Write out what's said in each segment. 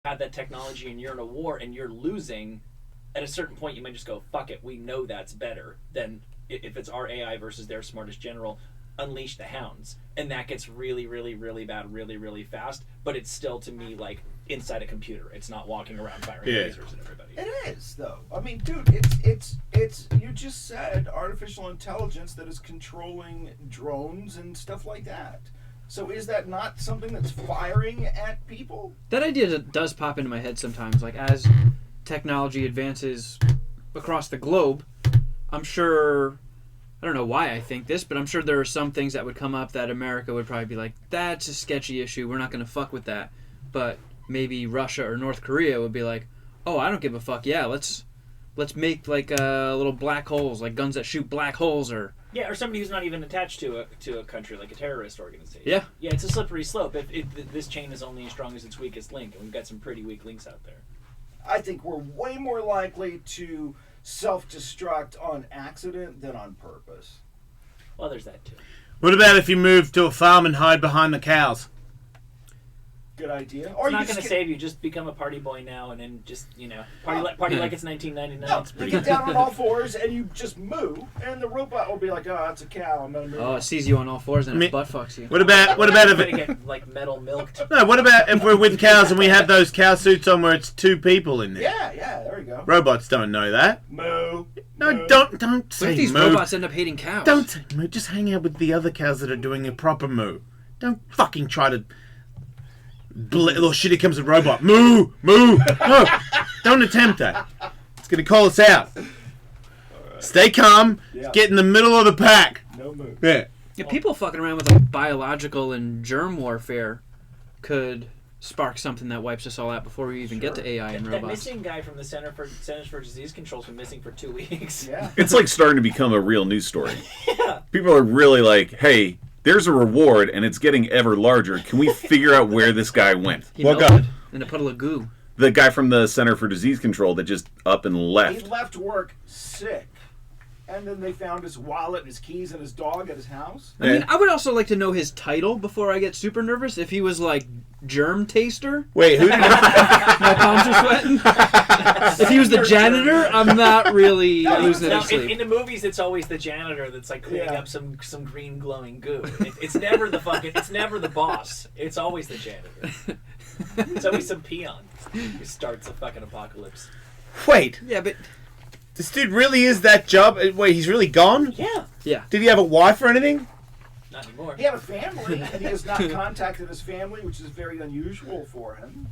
have that technology and you're in a war and you're losing, at a certain point you might just go, fuck it, we know that's better than if it's our AI versus their smartest general. Unleash the hounds, and that gets really, really, really bad, really, really fast. But it's still, to me, like inside a computer. It's not walking around firing lasers at everybody. It is, though. I mean, dude, it's. You just said artificial intelligence that is controlling drones and stuff like that. So is that not something that's firing at people? That idea does pop into my head sometimes. Like, as technology advances across the globe, I'm sure. I don't know why I think this, but I'm sure there are some things that would come up that America would probably be like, that's a sketchy issue, we're not going to fuck with that. But maybe Russia or North Korea would be like, oh, I don't give a fuck, yeah, let's make like little black holes, like guns that shoot black holes, or... Yeah, or somebody who's not even attached to a country, like a terrorist organization. Yeah. Yeah, it's a slippery slope. If this chain is only as strong as its weakest link, and we've got some pretty weak links out there. I think we're way more likely to self-destruct on accident than on purpose. Well, there's that too. What about if you move to a farm and hide behind the cows? Good idea. Or it's not going to save you. Just become a party boy now, and then just party like it's 1999. No, it's you pretty get down on all fours and you just moo, and the robot will be like, "Oh, that's a cow. I'm gonna move." Oh, it sees you on all fours and it butt fucks you. What about if it get like metal milked? No, what about if we're with cows and we have those cow suits on where it's two people in there? Yeah, there you go. Robots don't know that. Moo. No, moo. don't say What if these moo. robots end up hating cows? Don't say moo. Just hang out with the other cows that are doing a proper moo. Don't fucking try to. Oh shit! Here comes a robot. Moo, moo. No, don't attempt that. It's gonna call us out. Stay calm. Yeah. Get in the middle of the pack. No moo. Yeah. Yeah, people fucking around with like biological and germ warfare could spark something that wipes us all out before we even get to AI and That robots. missing guy from the Centers for Disease Control's been missing for 2 weeks. Yeah. It's like starting to become a real news story. Yeah. People are really like, hey, there's a reward and it's getting ever larger. Can we figure out where this guy went? He What melted guy? in a puddle of goo. The guy from the Center for Disease Control that just up and He left. left work sick, and then they found his wallet, his keys, and his dog at his house. I mean, I would also like to know his title before I get super nervous. If he was like germ taster, Wait, who did? my palms are sweating. If he was the janitor, I'm not really losing any sleep. In the movies, it's always the janitor that's like cleaning up some green glowing goo. It's never it's never the boss. It's always the janitor. It's always some peon who starts a fucking apocalypse. Wait, Yeah, but this dude really is that job? Wait, he's really gone? Yeah, Did he have a wife or anything? not anymore. He had a family, and he has not contacted his family, which is very unusual for him.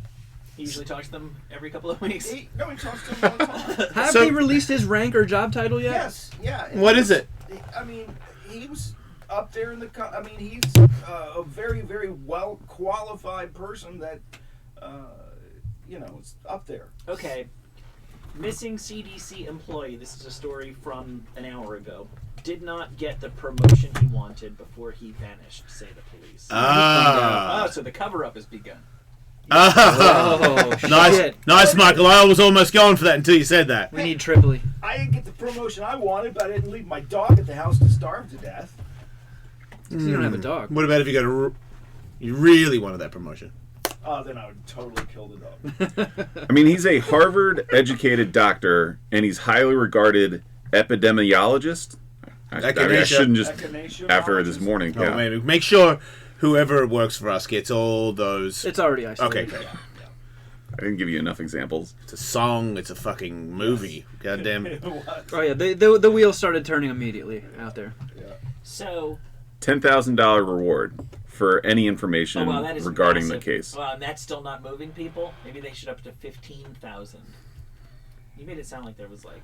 He usually talks to them every couple of weeks. He talks to him all the time. have So- they released his rank or job title yet? Yes, yeah. What is it? I mean, he was up there in the. I mean, he's a very, very well qualified person that, is up there. Okay. Missing CDC employee, this is a story from an hour ago, did not get the promotion he wanted before he vanished, say the police. So the cover-up has begun. Oh, Nice, shit. nice, Michael. I was almost going for that until you said that. We need Tripoli. I didn't get the promotion I wanted, but I didn't leave my dog at the house to starve to death. 'Cause you don't have a dog. What about if you really wanted that promotion? Then I would totally kill the dog. I mean, he's a Harvard-educated doctor, and he's highly regarded epidemiologist. I shouldn't just, after this morning. Oh, Yeah. maybe. Make sure whoever works for us gets all those. It's already isolated. Okay. I didn't give you enough examples. It's a song. It's a fucking movie. Goddamn. Oh yeah, the wheels started turning immediately out there. So... $10,000 reward for any information that is regarding massive. the case. Well, and that's still not moving people. Maybe they should up to 15,000. You made it sound like there was like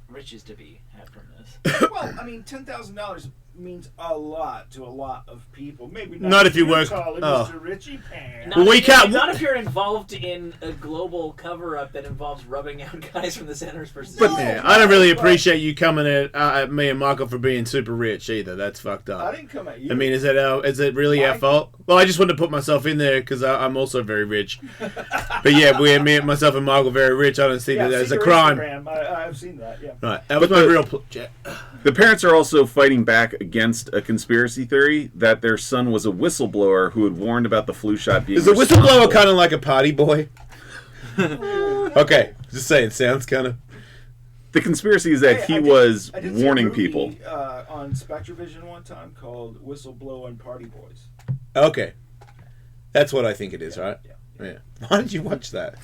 riches to be had from this. Well, I mean, $10,000 means a lot to a lot of people. Maybe Not if you work- call it oh. Mr. Richie Pan. Not, Well, we if, can't- not if you're involved in a global cover-up that involves rubbing out guys from the Centers for Disease. But- Yeah, I don't really appreciate you coming at me and Michael for being super rich either. That's fucked I up. didn't come at you. I mean, is it really our fault? Well, I just wanted to put myself in there because I'm also very rich. But yeah, me and myself and Michael are very rich. I don't see that as a crime. Instagram. I've seen that. Yeah. Right, that was my real. The parents are also fighting back against a conspiracy theory that their son was a whistleblower who had warned about the flu shot being Is a whistleblower responsible. kind of like a party boy? Okay, just saying. Sounds kind of. The conspiracy is that he was I did see a warning movie, people. on Spectrovision one time called Whistleblower and Party Boys. Okay, that's what I think it is, right? Yeah. Why did you watch that?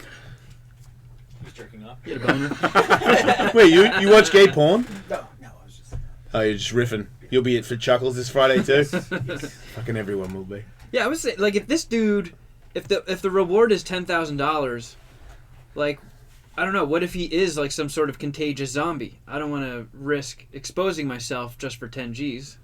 He was jerking off. Get a boner. Wait, you watch gay porn? No, I was just. Oh, you're just riffing. You'll be it for Chuckles this Friday too. Fucking everyone will be. Yeah, I was saying, like, if this dude, if the reward is $10,000, like, I don't know, what if he is like some sort of contagious zombie? I don't want to risk exposing myself just for 10 G's.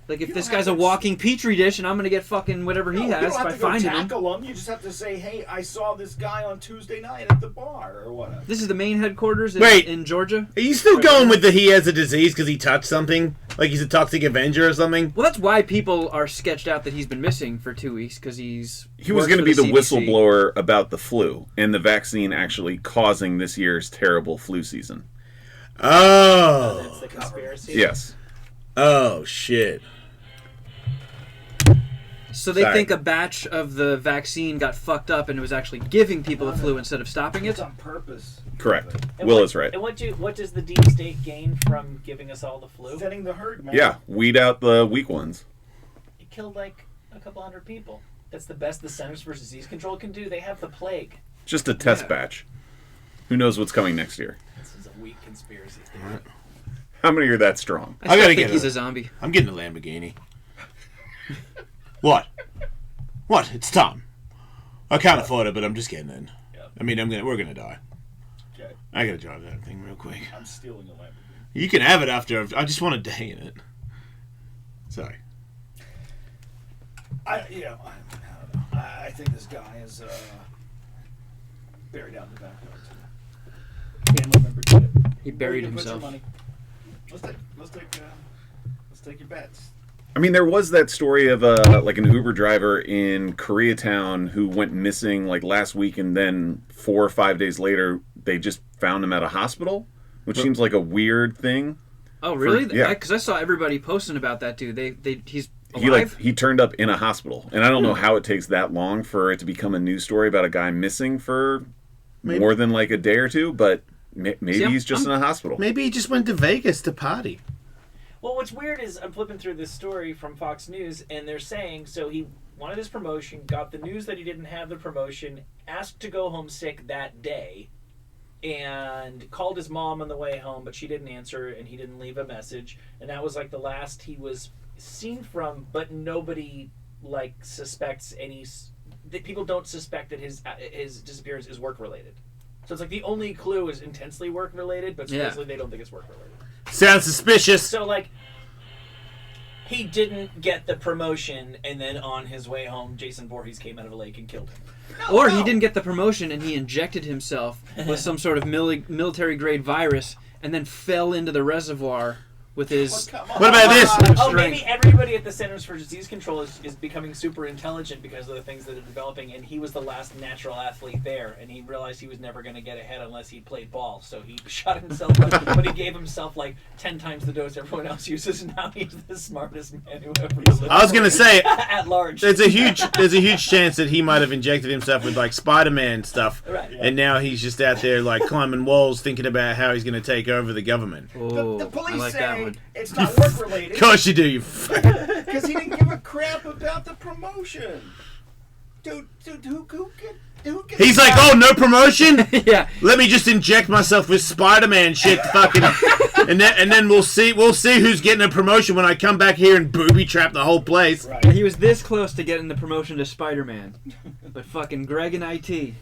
Like, if this guy's a walking petri dish and I'm gonna get fucking whatever he has by finding him. You just have to say, "Hey, I saw this guy on Tuesday night at the bar," or whatever. This is the main headquarters in Georgia. Are you still going with he has a disease because he touched something? Like he's a toxic Avenger or something? Well, that's why people are sketched out that he's been missing for 2 weeks, because he was going to be the whistleblower about the flu and the vaccine actually causing this year's terrible flu season. Oh. That's the conspiracy. Yes. Oh, shit. So they think a batch of the vaccine got fucked up and it was actually giving people the flu instead of stopping it? It's on purpose. Correct. And Will what- is right. And what does the deep state gain from giving us all the flu? Thinning the herd, man. Yeah, weed out the weak ones. It killed like a couple hundred people. That's the best the Centers for Disease Control can do. They have the plague. Just a test batch. Who knows what's coming next year? This is a weak conspiracy theory. How many are that strong? I gotta get think he's it. a zombie. I'm getting a Lamborghini. What? What? It's time. I can't afford it, but I'm just getting in. Yeah. I mean, we're gonna die. Okay. I gotta drive that thing real quick. I'm stealing a Lamborghini. You can have it after. I just want a day in it. Sorry. I don't know. I think this guy is buried out in the backyard. Family member did it. He buried Where you put your himself. money? Let's take your bets. I mean, there was that story of like an Uber driver in Koreatown who went missing like last week, and then 4 or 5 days later, they just found him at a hospital, which seems like a weird thing. Oh, really? Yeah. Because I saw everybody posting about that dude. He's alive? He turned up in a hospital, and I don't know how it takes that long for it to become a news story about a guy missing for more than like a day or two, but maybe he's just in a hospital. Maybe he just went to Vegas to party. Well, what's weird is I'm flipping through this story from Fox News, and they're saying so he wanted his promotion, got the news that he didn't have the promotion, asked to go home sick that day, and called his mom on the way home, but she didn't answer, and he didn't leave a message, and that was like the last he was seen from, but nobody like suspects any. People don't suspect that his disappearance is work related. So it's like the only clue is intensely work related, but supposedly they don't think it's work related. Sounds suspicious. So, like, he didn't get the promotion, and then on his way home, Jason Voorhees came out of a lake and killed him. Or he didn't get the promotion and he injected himself with some sort of military-grade virus and then fell into the reservoir with his... What about this? Oh, maybe everybody at the Centers for Disease Control is becoming super intelligent because of the things that are developing, and he was the last natural athlete there, and he realized he was never going to get ahead unless he played ball, so he shot himself up, but he gave himself like 10 times the dose everyone else uses, and now he's the smartest man who ever lived. I was gonna say at large. there's a huge chance that he might have injected himself with like Spider-Man stuff, Right, yeah. and now he's just out there like climbing walls, thinking about how he's gonna take over the government. Oh, The police I like that say one. it's not work related Of course you do. You. because he didn't give a crap about the promotion. Dude, who gets He's like, oh, no promotion. Yeah. Let me just inject myself with Spider-Man shit, fucking, and then we'll see who's getting a promotion when I come back here and booby trap the whole place. Right. He was this close to getting the promotion to Spider-Man. But fucking Greg and IT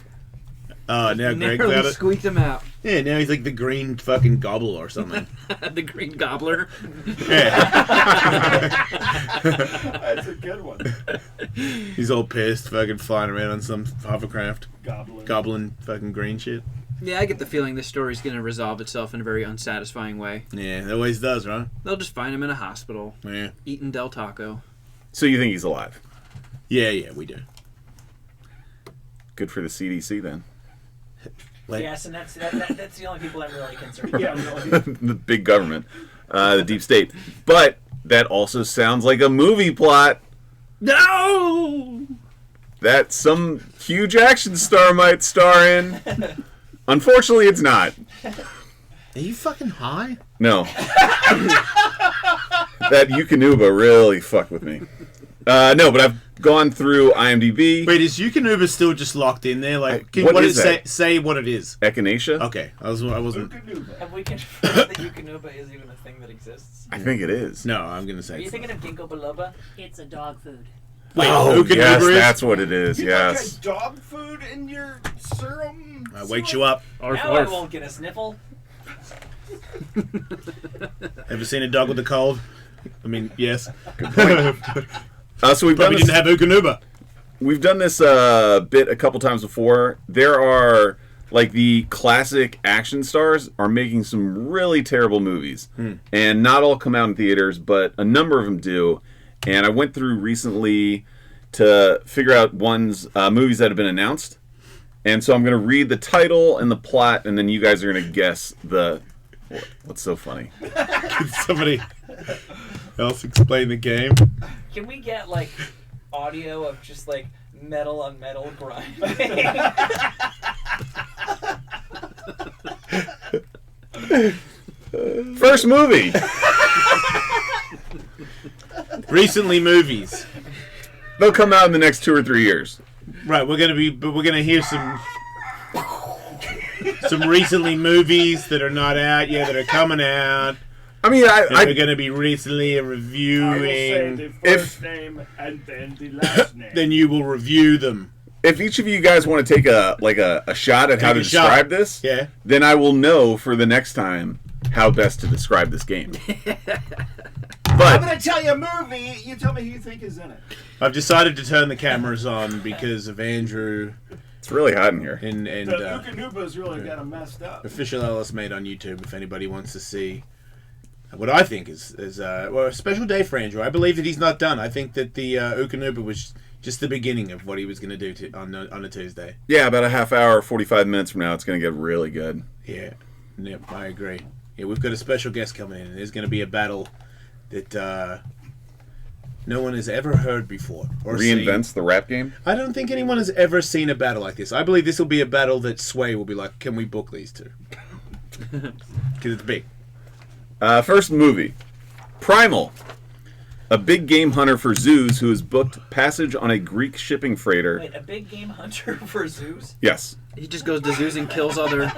Oh, now Greg narrowly got it. squeaked him out. Yeah, now he's like the green fucking gobble or something. The Green Gobbler. Yeah. That's a good one. He's all pissed, fucking flying around on some hovercraft, Goblin. gobbling fucking green shit. Yeah, I get the feeling this story's going to resolve itself in a very unsatisfying way. Yeah, it always does, right? They'll just find him in a hospital, Yeah. eating Del Taco. So you think he's alive? Yeah, we do. Good for the CDC then. Like, Yes, and that's the only people I'm really concerned about. Yeah, really. The big government, the deep state. But that also sounds like a movie plot. No! that some huge action star might star in. Unfortunately, it's not. Are you fucking high? No. That Yukonuba really fucked with me. No, but I've gone through IMDb. Wait, is Yukonuba still just locked in there? Like, What what is that? say what it is? Echinacea? Okay, I wasn't. Have we confirmed that Yukonuba is even a thing that exists? I think it is. No, I'm gonna Are say. you thinking of ginkgo biloba? It's a dog food. Wait, Oh, Yukonuba yes, is? that's what it is. You Yes. got dog food in your serum? I wakes you up. Arf, Now I arf. won't get a sniffle. Ever seen a dog with a cold? I mean, yes. So we've done Probably this, didn't have Yukonuba. we've done this bit a couple times before. There are, like, the classic action stars are making some really terrible movies. And not all come out in theaters, but a number of them do. And I went through recently to figure out movies that have been announced. And so I'm going to read the title and the plot, and then you guys are going to guess what's so funny. Can somebody else explain the game? Can we get like audio of just like metal on metal grinding? First movie. Recently movies. They'll come out in the next 2 or 3 years. Right, we're gonna hear some recently movies that are not out yet that are coming out. I mean, We're gonna be recently I will say reviewing. the first name and then the last name. Then you will review them. if each of you guys want to take a shot at how to Take a shot. describe this, Yeah. then I will know for the next time how best to describe this game. I'm But gonna tell you a movie. You tell me who you think is in it. I've decided to turn the cameras on because of Andrew it's really hot in here. and The Yukonuba's really got him messed up. official Ellis made on YouTube. If anybody wants to see what I think is a special day for Andrew. I believe that he's not done. I think that the Yukonuba was just the beginning of what he was going to do on a Tuesday. Yeah, about a half hour, 45 minutes from now, it's going to get really good. Yeah, yep, I agree. Yeah, we've got a special guest coming in, and there's going to be a battle that no one has ever heard before or Reinvents seen. the rap game. I don't think anyone has ever seen a battle like this. I believe this will be a battle that Sway will be like, can we book these two? Because it's big. First movie, Primal. A big game hunter for zoos who has booked passage on a Greek shipping freighter. Wait, a big game hunter for zoos? Yes. He just goes to zoos and kills other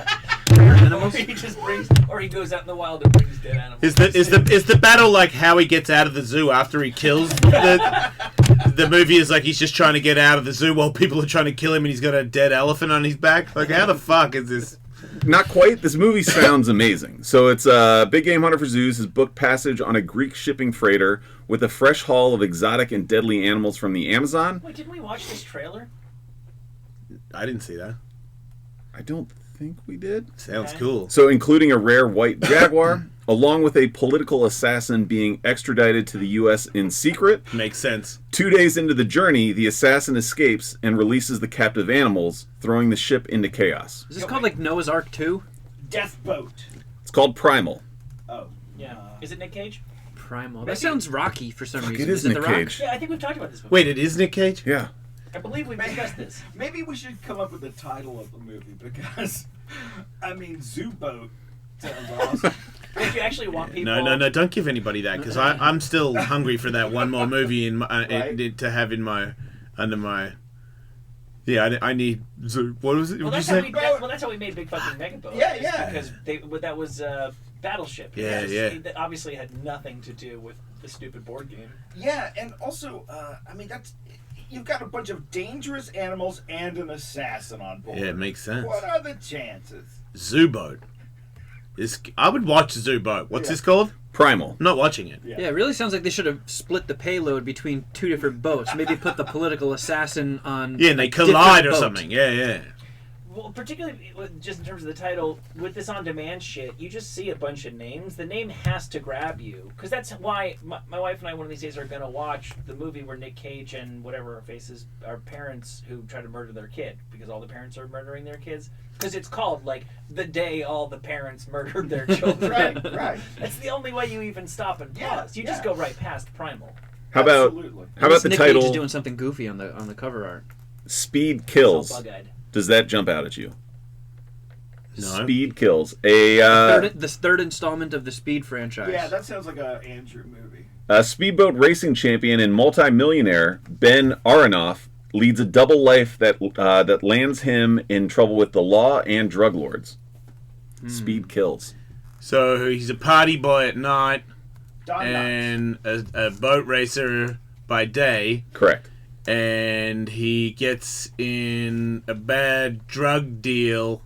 animals. He just brings, or he goes out in the wild and brings dead animals. Is the battle like how he gets out of the zoo after he kills the movie is like he's just trying to get out of the zoo while people are trying to kill him and he's got a dead elephant on his back? Like, how the fuck is this? Not quite. This movie sounds amazing. So it's a big game hunter for zoos has booked passage on a Greek shipping freighter with a fresh haul of exotic and deadly animals from the Amazon. Wait, didn't we watch this trailer? I didn't see that. I don't think we did. Sounds Okay. cool. So including a rare white jaguar, along with a political assassin being extradited to the U.S. in secret. Makes sense. 2 days into the journey, the assassin escapes and releases the captive animals, throwing the ship into chaos. Is this called like Noah's Ark 2? Death Boat. It's called Primal. Oh. Yeah. Is it Nick Cage? Primal. Maybe- That sounds rocky for some reason. It is it Nick The Rock? Cage. Yeah, I think we've talked about this before. Wait, it is Nick Cage? Yeah. I believe we've discussed this. Maybe we should come up with the title of the movie because, I mean, Zoo Boat sounds awesome. Would you actually want people? No, don't give anybody that because I'm still hungry for that one more movie in my, Right. to have in my under my. Yeah, I need. What was it? Well, What did that's you how say? that's how we made Big Fucking Mega Boat. Yeah, is yeah. Because that was Battleship. Yeah, That obviously had nothing to do with the stupid board game. Yeah, and also, I mean, you've got a bunch of dangerous animals and an assassin on board. Yeah, it makes sense. What are the chances? Zoo Boat. I would watch Zoo Boat. What's Yeah. this called? Primal. I'm not watching it. Yeah, it really sounds like they should have split the payload between two different boats. Maybe put the political assassin on. Yeah, and they a different collide or boat. something. Yeah. Well, particularly just in terms of the title, with this on-demand shit, you just see a bunch of names. The name has to grab you, because that's why my wife and I one of these days are going to watch the movie where Nick Cage and whatever her face is are parents who try to murder their kid, because all the parents are murdering their kids. Because it's called, like, The Day All the Parents Murdered Their Children. Right. That's the only way you even stop and pause. Yeah, You just yeah. go right past Primal. How about Absolutely. how about the Nick title? Cage is doing something goofy on the cover art. Speed It's Kills. all bug-eyed. Does that jump out at you? No. Speed Kills. A The third installment of the Speed franchise. Yeah, that sounds like a Andrew movie. A speedboat racing champion and multimillionaire Ben Aronoff leads a double life that lands him in trouble with the law and drug lords. Speed Kills. So he's a party boy at night Don Knotts. and a boat racer by day, Correct. and he gets in a bad drug deal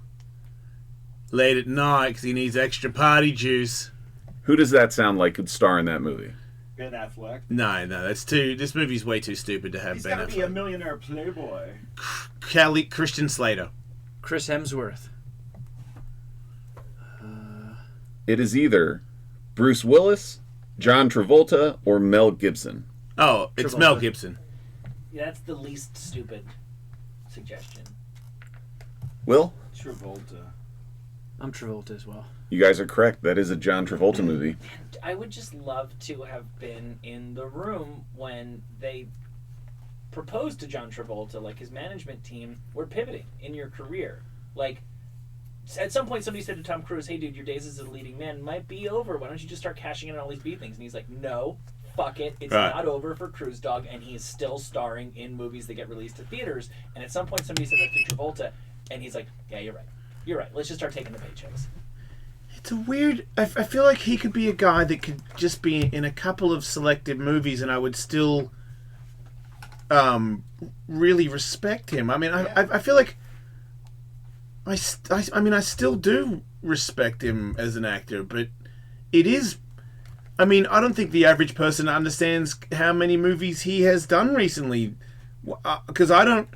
late at night because he needs extra party juice. Who does that sound like could star in that movie? Ben Affleck. No, that's too. This movie's way too stupid to have He's Ben got to be a Affleck. millionaire playboy. Christian Slater. Chris Hemsworth. It is either Bruce Willis, John Travolta, or Mel Gibson. Oh, it's Travolta. Mel Gibson. Yeah, that's the least stupid suggestion. Will? Travolta. I'm Travolta as well. You guys are correct. That is a John Travolta movie. I would just love to have been in the room when they proposed to John Travolta, like his management team were pivoting in your career. Like, at some point somebody said to Tom Cruise, hey dude, your days as a leading man might be over. Why don't you just start cashing in on all these B things? And he's like, no, fuck it. It's Right. not over for Cruise Dog, and he is still starring in movies that get released to theaters. And at some point somebody said that to Travolta, and he's like, yeah, you're right. You're right. Let's just start taking the paychecks. It's a weird. I feel like he could be a guy that could just be in a couple of selected movies, and I would still, really respect him. I mean, I feel like I still do respect him as an actor, but it is. I mean, I don't think the average person understands how many movies he has done recently, because I don't.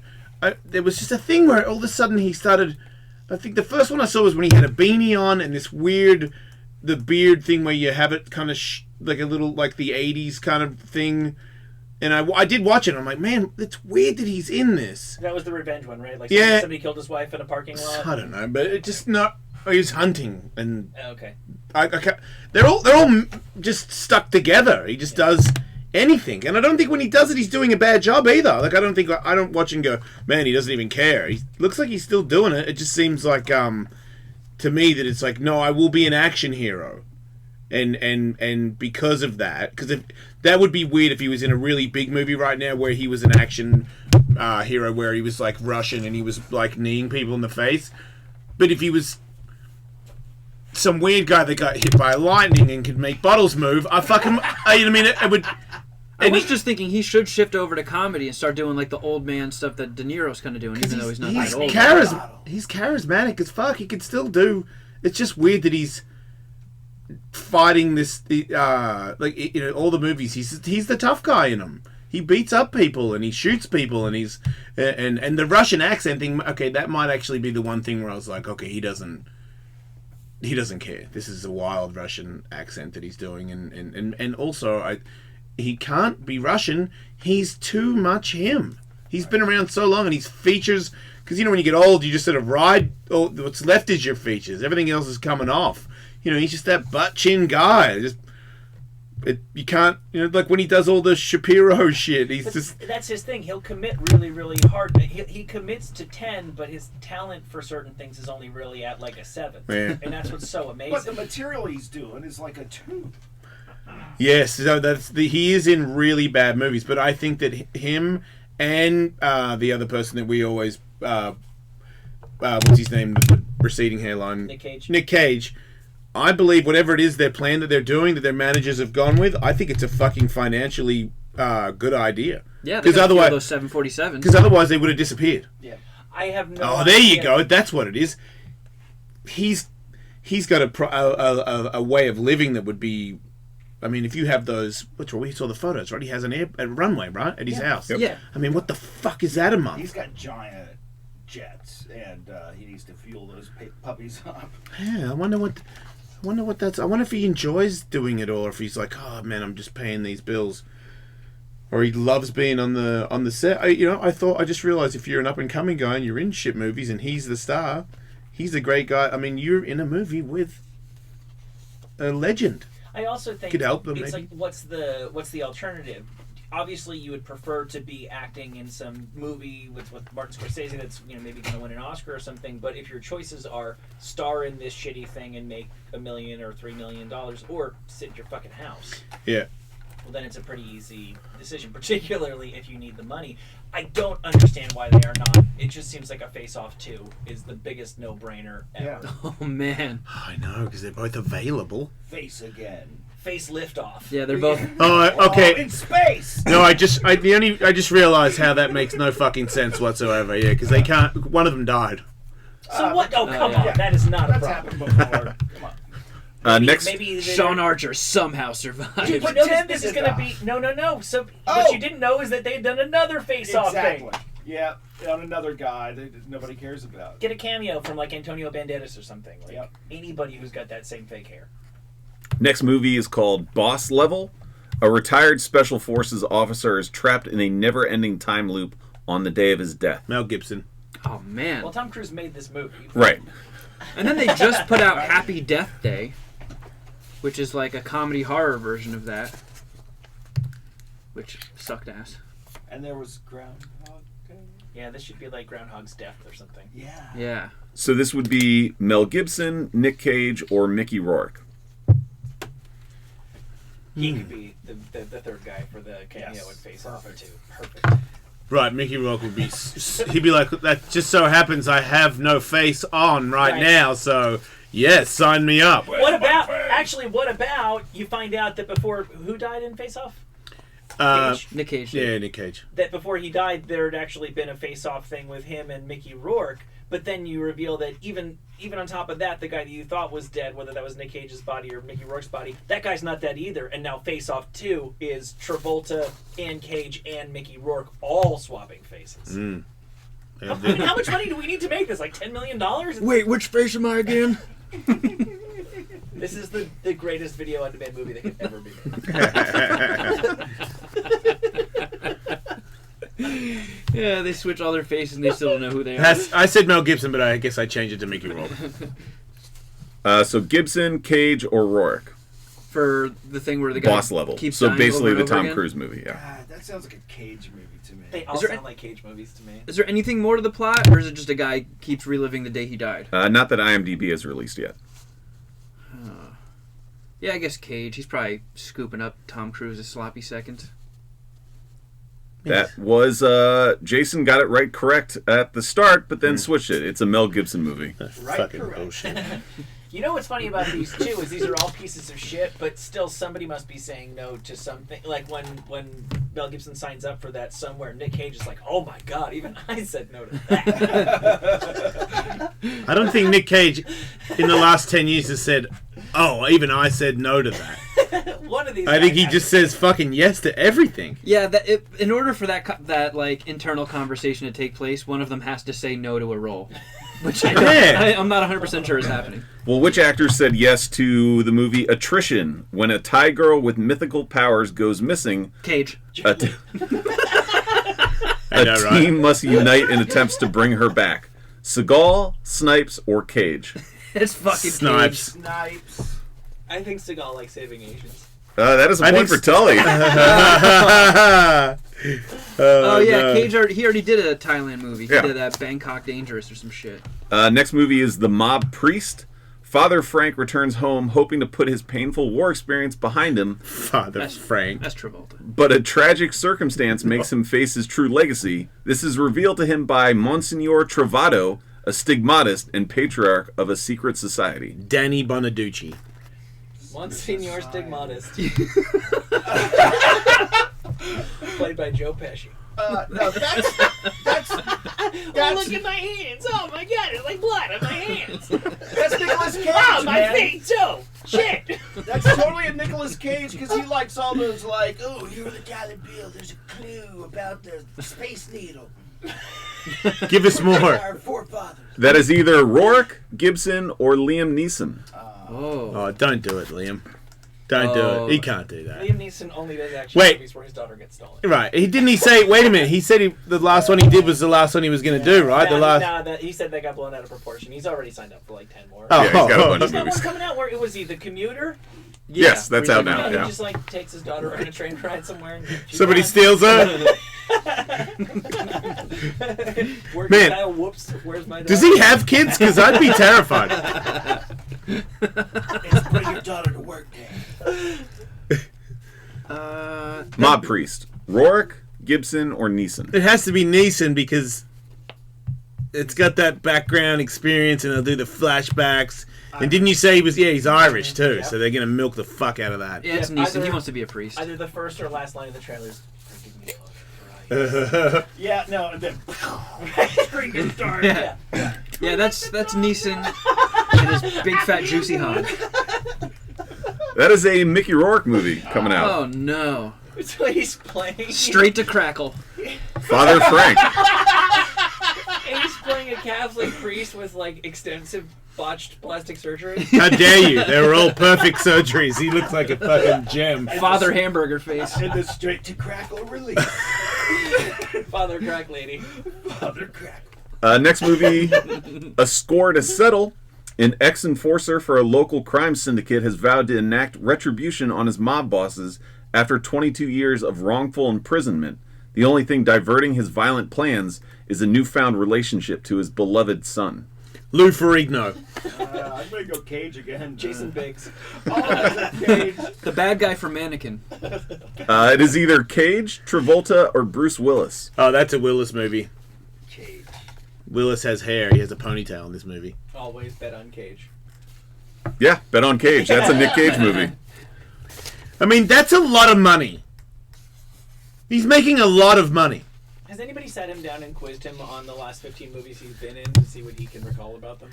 There was just a thing where all of a sudden he started. I think the first one I saw was when he had a beanie on and this weird, the beard thing where you have it kind of like a little like the 80s kind of thing. And I did watch it and I'm like, man, it's weird that he's in this. That was the revenge one, right? Like Yeah. somebody killed his wife in a parking lot. I don't know, but it just not. He was hunting and Okay. I can't, they're all just stuck together. He just does anything, and I don't think when he does it, he's doing a bad job either. Like I don't watch and go, man, he doesn't even care. He looks like he's still doing it. It just seems like to me that it's like, no, I will be an action hero, and because of that, because if that would be weird if he was in a really big movie right now where he was an action hero where he was like Russian and he was like kneeing people in the face, but if he was some weird guy that got hit by lightning and could make bottles move, I fucking, you know what I mean? It would. I was just thinking he should shift over to comedy and start doing like the old man stuff that De Niro's kind of doing, even though he's not that old. He's charismatic as fuck. He could still do. It's just weird that he's fighting this. Like you know, all the movies. He's the tough guy in them. He beats up people and he shoots people and he's and the Russian accent thing. Okay, that might actually be the one thing where I was like, okay, he doesn't care. This is a wild Russian accent that he's doing, and also he can't be Russian. He's too much him. He's been around so long, and his features, because you know when you get old, you just sort of ride. Oh, what's left is your features. Everything else is coming off. You know, he's just that butt chin guy. You can't. You know, like when he does all the Shapiro shit. That's his thing. He'll commit really, really hard. He commits to 10, but his talent for certain things is only really at like a 7. Yeah. And that's what's so amazing. But the material he's doing is like a 2. Yes, so he is in really bad movies, but I think that him and the other person that we always what's his name with the receding hairline, Nick Cage. I believe whatever it is their plan that they're doing, that their managers have gone with, I think it's a fucking financially good idea. Yeah, because otherwise those 747s. Because otherwise they would have disappeared. Yeah, I have no. Oh, there you go. That's what it is. He's got a way of living that would be. I mean, if you have those, we saw the photos, right? He has a runway, right, at his house. Yep. Yeah. I mean, what the fuck is that a month? He's got giant jets, and he needs to fuel those puppies up. Yeah, I wonder what that's. I wonder if he enjoys doing it, or if he's like, oh man, I'm just paying these bills, or he loves being on the set. I just realized if you're an up and coming guy and you're in shit movies and he's the star, he's a great guy. I mean, you're in a movie with a legend. I also think could help them, it's maybe. like what's the alternative? obviously you would prefer to be acting in some movie with Martin Scorsese that's maybe going to win an Oscar or something. But if your choices are star in this shitty thing and make $1 million or $3 million, or sit in your fucking house, Yeah. well, then it's a pretty easy decision, particularly if you need the money. I don't understand why they are not. It just seems like a Face Off 2 is the biggest no-brainer ever. Yeah. Oh man. I know, because they're both available. Face again. Face Liftoff. Yeah, they're both. Oh, okay. Oh, in space. No, I just realized how that makes no fucking sense whatsoever. Yeah, because they can't. One of them died. So what? Oh, come yeah. on. That is not a That's problem. happened before. Come on. Next, Maybe Sean Archer somehow survived. You know this is going to be... No. So what you didn't know is that they had done another Face-Off Exactly. thing. Yeah, on another guy that nobody cares about. Get a cameo from like Antonio Banderas or something. Like Yep. anybody who's got that same fake hair. next movie is called Boss Level. A retired Special Forces officer is trapped in a never-ending time loop on the day of his death. Mel Gibson. Oh man. Well, Tom Cruise made this movie. Right. And then they just put out Happy Death Day, which is like a comedy horror version of that, which sucked ass. And there was Groundhog Day. Yeah, this should be like Groundhog's Death or something. Yeah. Yeah. So this would be Mel Gibson, Nick Cage, or Mickey Rourke. He could be the third guy for the cameo Yes. and Face Off too. Perfect. Right, Mickey Rourke would be. He'd be like, that just so happens I have no face on right now, so yes, sign me up. What about you find out that before who died in Face Off? Nick Cage. Yeah, Nick Cage. That before he died, there had actually been a face-off thing with him and Mickey Rourke. But then you reveal that even on top of that, the guy that you thought was dead, whether that was Nick Cage's body or Mickey Rourke's body, that guy's not dead either. And now Face Off 2 is Travolta and Cage and Mickey Rourke all swapping faces. How much money do we need to make this? Like $10 million? Wait, which face am I again? This is the greatest video on demand movie that could ever be made. Yeah, they switch all their faces and they still don't know who they are. I said Mel Gibson, but I guess I changed it to Mickey Rourke. So Gibson, Cage, or Rourke? For the thing where the guy Boss Level. keeps So dying basically over the and over Tom again? Cruise movie, yeah. God, that sounds like a Cage movie to me. They all there sound like Cage movies to me. Is there anything more to the plot, or is it just a guy keeps reliving the day he died? Not that IMDb has released yet. Yeah, I guess Cage. He's probably scooping up Tom Cruise's sloppy seconds. That was, Jason got it right correct at the start, but then switched it. It's a Mel Gibson movie. Right, Fucking correct. bullshit. You know what's funny about these two is these are all pieces of shit, but still somebody must be saying no to something. Like when Mel Gibson signs up for that somewhere, Nick Cage is like, oh my god, even I said no to that. I don't think Nick Cage in the last 10 years has said, oh, even I said no to that. One of these I think guys he has just to- says fucking yes to everything. Yeah, in order for that like internal conversation to take place, one of them has to say no to a role, which I'm not 100% sure is happening. Well, which actor said yes to the movie Attrition when a Thai girl with mythical powers goes missing? Cage. A team must unite in attempts to bring her back. Seagal, Snipes, or Cage? It's fucking Snipes. Cage. Snipes. I think Seagal likes saving Asians. That is a I point think for Tully. Oh yeah, no. Cage already did a Thailand movie. He Yeah. did that Bangkok Dangerous or some shit. Next movie is The Mob Priest. Father Frank returns home hoping to put his painful war experience behind him, Father Frank. That's Travolta. but a tragic circumstance makes him face his true legacy. This is revealed to him by Monsignor Travato, a stigmatist and patriarch of a secret society. Danny Bonaducci. Monsignor Stigmatist. Played by Joe Pesci. No, that's Oh, look at my hands! Oh my god, it's like blood on my hands! that's Nicolas Cage, Oh, my man. feet too! Shit! That's totally a Nicolas Cage because he likes all those like, oh, you're the dollar bill. There's a clue about the Space Needle. Give us more. Our forefathers. That is either Rourke, Gibson, or Liam Neeson. Oh. Oh, don't do it, Liam. Don't do Oh. it. He can't do that. Liam Neeson only does action Wait. movies where his daughter gets stolen. Right. Didn't he say, wait a minute, he said the last one he did was the last one he was going to do, right? He said that got blown out of proportion. He's already signed up for like 10 more. Oh. Yeah, he's got a bunch He's of got one movies. coming out where it was The Commuter. Yes, that's out now. Yeah, Yeah. he just like takes his daughter on a train ride somewhere. And she's Somebody gone. steals her? Working Man. style, whoops, where's my daughter? Does he have kids? Because I'd be terrified. It's bring your daughter to work day. Mob Priest. Rourke, Gibson, or Neeson? It has to be Neeson because it's got that background experience and they'll do the flashbacks. And didn't you say he's Irish too, so they're going to milk the fuck out of that. Yeah, it's Yeah, Neeson. either- He wants to be a priest. Either the first or last line of the trailers. Forgive me, Father, for I-" Yeah, no, and then bring your daughter. Yeah. Yeah, that's Neeson and his big fat juicy hog. That is a Mickey Rourke movie coming out. Oh no. So he's playing. Straight to crackle. Father Frank. He's playing a Catholic priest with like extensive botched plastic surgery. How dare you? They were all perfect surgeries. He looks like a fucking gem. Father hamburger face. And the straight to crackle release. Father Crack Lady. Father crackle. Next movie, A Score to Settle. An ex-enforcer for a local crime syndicate has vowed to enact retribution on his mob bosses after 22 years of wrongful imprisonment. The only thing diverting his violent plans is a newfound relationship to his beloved son. Lou Ferrigno. I'm going to go Cage again. Jason Biggs. Oh, Cage. The bad guy from Mannequin. It is either Cage, Travolta, or Bruce Willis. Oh, that's a Willis movie. Cage. Willis has hair. He has a ponytail in this movie. Always bet on Cage. Yeah, bet on Cage. That's a Nick Cage movie. I mean, that's a lot of money. He's making a lot of money. Has anybody sat him down and quizzed him on the last 15 movies he's been in to see what he can recall about them?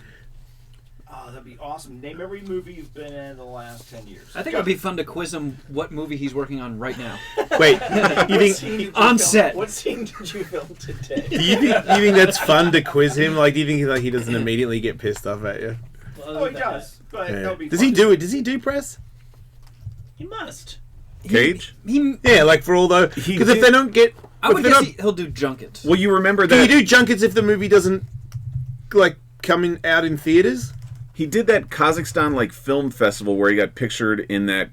Oh, that'd be awesome. Name every movie you've been in the last 10 years. I think it would be fun to quiz him what movie he's working on right now. Wait, you What think scene did you on film? set. What scene did you film today? you think that's fun to quiz him? Like, do you think like he doesn't immediately get pissed off at you? Oh, he does. But Yeah. that'll be Does fun. he do it? Does he do press? He must. Cage? He, Yeah, like for all those. He Because if did- they don't get, I if would they're guess not- he'll do junkets. Well, you remember do you that do junkets if the movie doesn't like come out in theaters? he did that Kazakhstan like film festival where he got pictured in that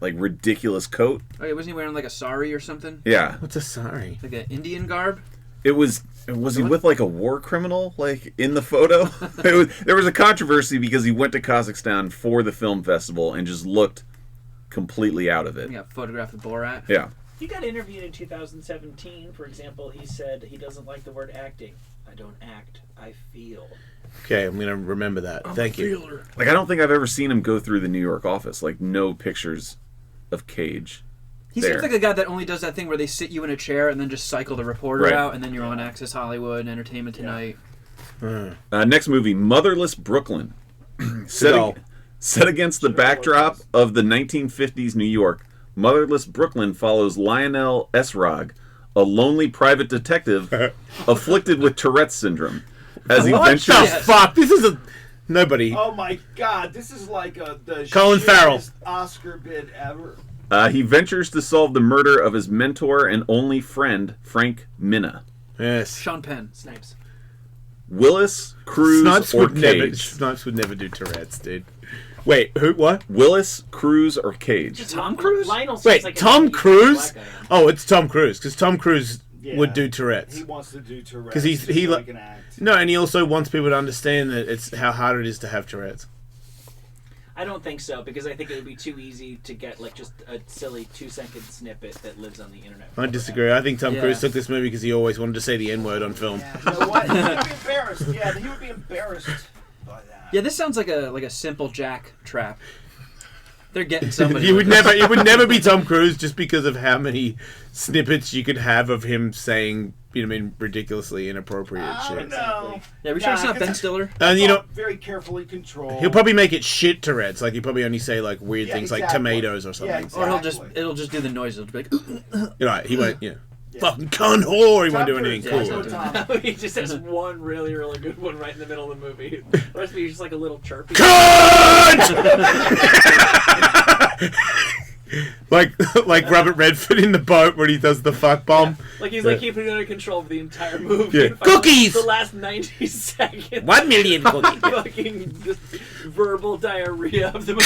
like ridiculous coat. Oh, yeah, wasn't he wearing like a sari or something? Yeah, What's a sorry? Like an Indian garb? it was. Was he with like a war criminal like in the photo? There was a controversy because he went to Kazakhstan for the film festival and just looked completely out of it. He got photographed with Borat. Yeah. He got interviewed in 2017, for example. He said he doesn't like the word acting. I don't act, I feel. Okay, I'm gonna remember that. Thank you. Like, I don't think I've ever seen him go through the New York office. Like, no pictures of Cage. He There. seems like a guy that only does that thing where they sit you in a chair and then just cycle the reporter Right. out, and then you're on Access Hollywood and Entertainment Tonight. Next movie, Motherless Brooklyn. Good. Set against the backdrop of the 1950s New York, Motherless Brooklyn follows Lionel Esrog, a lonely private detective afflicted with Tourette's syndrome. As he What ventures, the Yes. fuck? This is a nobody. Oh my God! This is like the Colin Farrell. shittest Oscar bid ever. he ventures to solve the murder of his mentor and only friend, Frank Minna. Yes. Sean Penn. Snipes. Willis, Cruz, Snipes or would never. Cage? Snipes would never do Tourette's, dude. Wait, who? What? Willis, Cruz, or Cage? Tom Cruise? Lionel seems Wait, like a Tom really Cruise? black guy. Oh, it's Tom Cruise because Tom Cruise Yeah. would do Tourette's. He wants to do Tourette's 'Cause he's- he so li- can act. No, and he also wants people to understand that it's how hard it is to have Tourette's. I don't think so, because I think it would be too easy to get like just a silly 2-second snippet that lives on the internet. I disagree. I think Tom Yeah. Cruise took this movie because he always wanted to say the N word on film. Yeah, you know what? He would be embarrassed. Yeah, he would be embarrassed by that. Yeah, this sounds like a simple Jack trap. They're getting somebody. You would never. It would never be Tom Cruise just because of how many snippets you could have of him saying, you know, I mean, ridiculously inappropriate I shit. don't know. Yeah, we sure it's Nah, not Ben it's- Stiller. And you know, very carefully controlled. he'll probably make it shit Tourette's. Like he'll probably only say like weird Yeah, things like exactly. tomatoes or something. Yeah, exactly. Or it'll just do the noise. It'll be like, You're right. He won't. Yeah. Yeah. Fucking cunt whore. He won't do Tom anything Cruise, cool. yeah, Tom. He just has one really, really good one right in the middle of the movie. The rest of it is just like a little chirpy. Cunt! like Robert Redford in the boat when he does the fuck bomb. Like he's like keeping it under control for the entire movie. Yeah. And finally, Cookies! The last 90 seconds. 1 million cookies. Fucking just verbal diarrhea of the movie.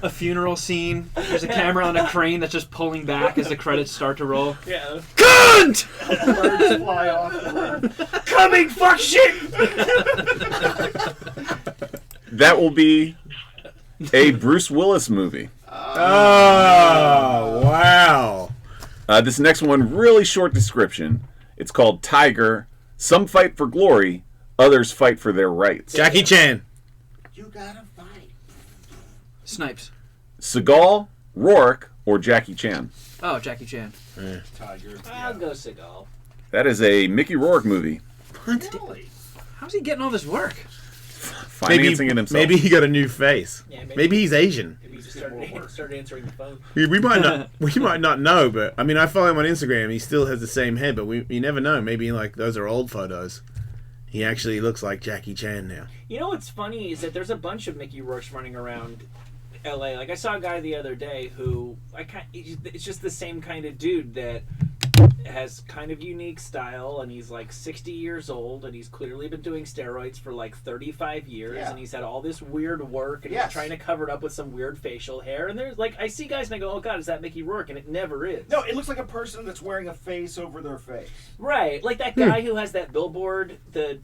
A funeral scene. There's a camera on a crane that's just pulling back as the credits start to roll. Yeah. Cunt! Birds fly off the room. Coming, fuck shit! That will be a Bruce Willis movie. Oh, wow. This next one, really short description. It's called Tiger. Some fight for glory, others fight for their rights. Jackie Chan. You gotta fight. Snipes. Seagal, Rourke, or Jackie Chan. Oh, Jackie Chan. Tiger. I'll go Seagal. That is a Mickey Rourke movie. Really? How's he getting all this work? Financing it himself. Maybe he got a new face. Yeah, Maybe he's Asian. Maybe he just started answering the phone. We might not know, but I mean, I follow him on Instagram. He still has the same head, but you never know. Maybe like those are old photos. He actually looks like Jackie Chan now. You know what's funny is that there's a bunch of Mickey Rourke's running around LA. Like I saw a guy the other day who it's just the same kind of dude that has kind of unique style, and he's like 60 years old, and he's clearly been doing steroids for like 35 years, Yeah. and he's had all this weird work, and Yes. he's trying to cover it up with some weird facial hair, and there's like I see guys and I go, oh god, is that Mickey Rourke? And it never is. No, it looks like a person that's wearing a face over their face. Right, like that guy who has that billboard, the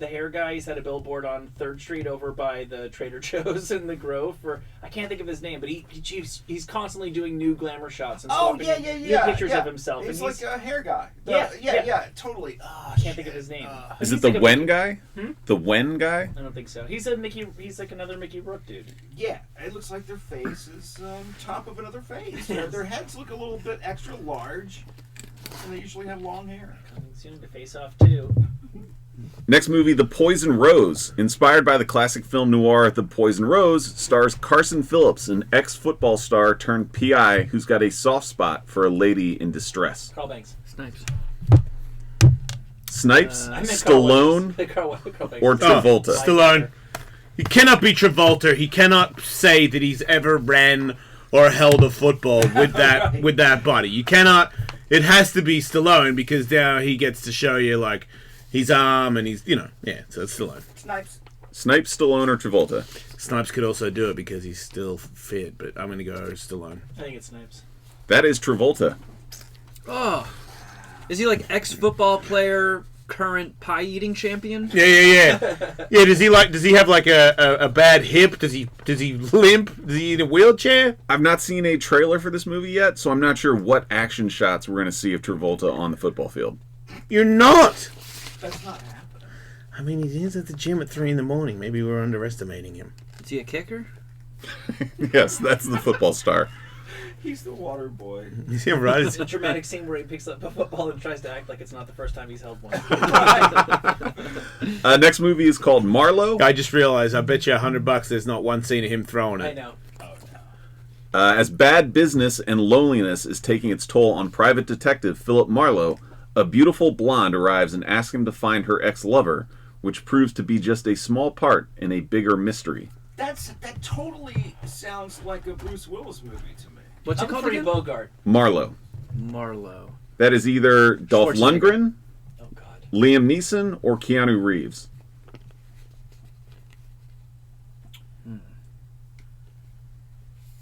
hair guy. He's had a billboard on 3rd Street over by the Trader Joe's in the Grove. For I can't think of his name, but he's constantly doing new glamour shots and Oh, swapping yeah. new pictures of himself. He's and like a hair guy. Yeah. Totally. I can't think of his name. Is He's it the like a Wen Mickey- guy? The Wen guy? I don't think so. He's like another Mickey Rourke dude. Yeah, it looks like their face is top of another face. Their heads look a little bit extra large, and they usually have long hair. Coming soon to Face Off 2. Next movie, The Poison Rose. Inspired by the classic film noir The Poison Rose, stars Carson Phillips, an ex-football star turned PI who's got a soft spot for a lady in distress. Carl Banks. Snipes. Snipes, I meant Carl Stallone, Banks. Carl Banks. or Travolta. Stallone. He cannot be Travolta. He cannot say that he's ever ran or held a football with that with that body. You cannot. It has to be Stallone because now he gets to show you like his arm and he's so it's Stallone. Snipes. Stallone, or Travolta. Snipes could also do it because he's still fit, but I'm gonna go Stallone. I think it's Snipes. That is Travolta. Oh. Is he like ex-football player, current pie-eating champion? Yeah. Does he have like a bad hip? Does he limp? Does he need a wheelchair? I've not seen a trailer for this movie yet, so I'm not sure what action shots we're going to see of Travolta on the football field. You're not. That's not happening. I mean, he's at the gym at 3 a.m. Maybe we're underestimating him. Is he a kicker? Yes, that's the football star. He's the water boy. Yeah, right. It's a dramatic scene where he picks up a football and tries to act like it's not the first time he's held one. Next movie is called Marlowe. I just realized. I bet you $100 there's not one scene of him throwing it. I know. As bad business and loneliness is taking its toll on private detective Philip Marlowe, a beautiful blonde arrives and asks him to find her ex-lover, which proves to be just a small part in a bigger mystery. That totally sounds like a Bruce Willis movie to me. What's it called Humphrey again? Bogart. Marlowe. Marlowe. That is either Dolph Schwarzenegger. Lundgren, Oh God. Liam Neeson, or Keanu Reeves.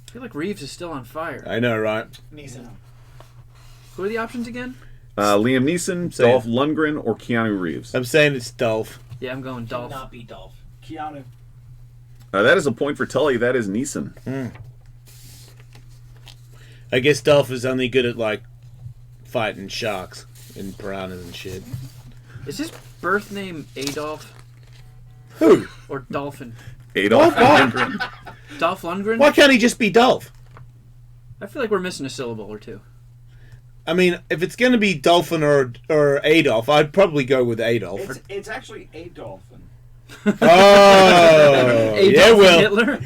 I feel like Reeves is still on fire. I know, right? Neeson. Who are the options again? Liam Neeson, Same. Dolph Lundgren, or Keanu Reeves. I'm saying it's Dolph. Yeah, I'm going Dolph. Not be Dolph. Keanu. That is a point for Tully. That is Neeson. I guess Dolph is only good at like fighting sharks and piranhas and shit. Is his birth name Adolf Who? or Dolphin? Adolf What? Lundgren. Dolph Lundgren? Why can't he just be Dolph? I feel like we're missing a syllable or two. I mean, if it's going to be Dolphin or Adolf, I'd probably go with Adolf. It's actually a dolphin. Oh, Adolf yeah, Will. Hitler?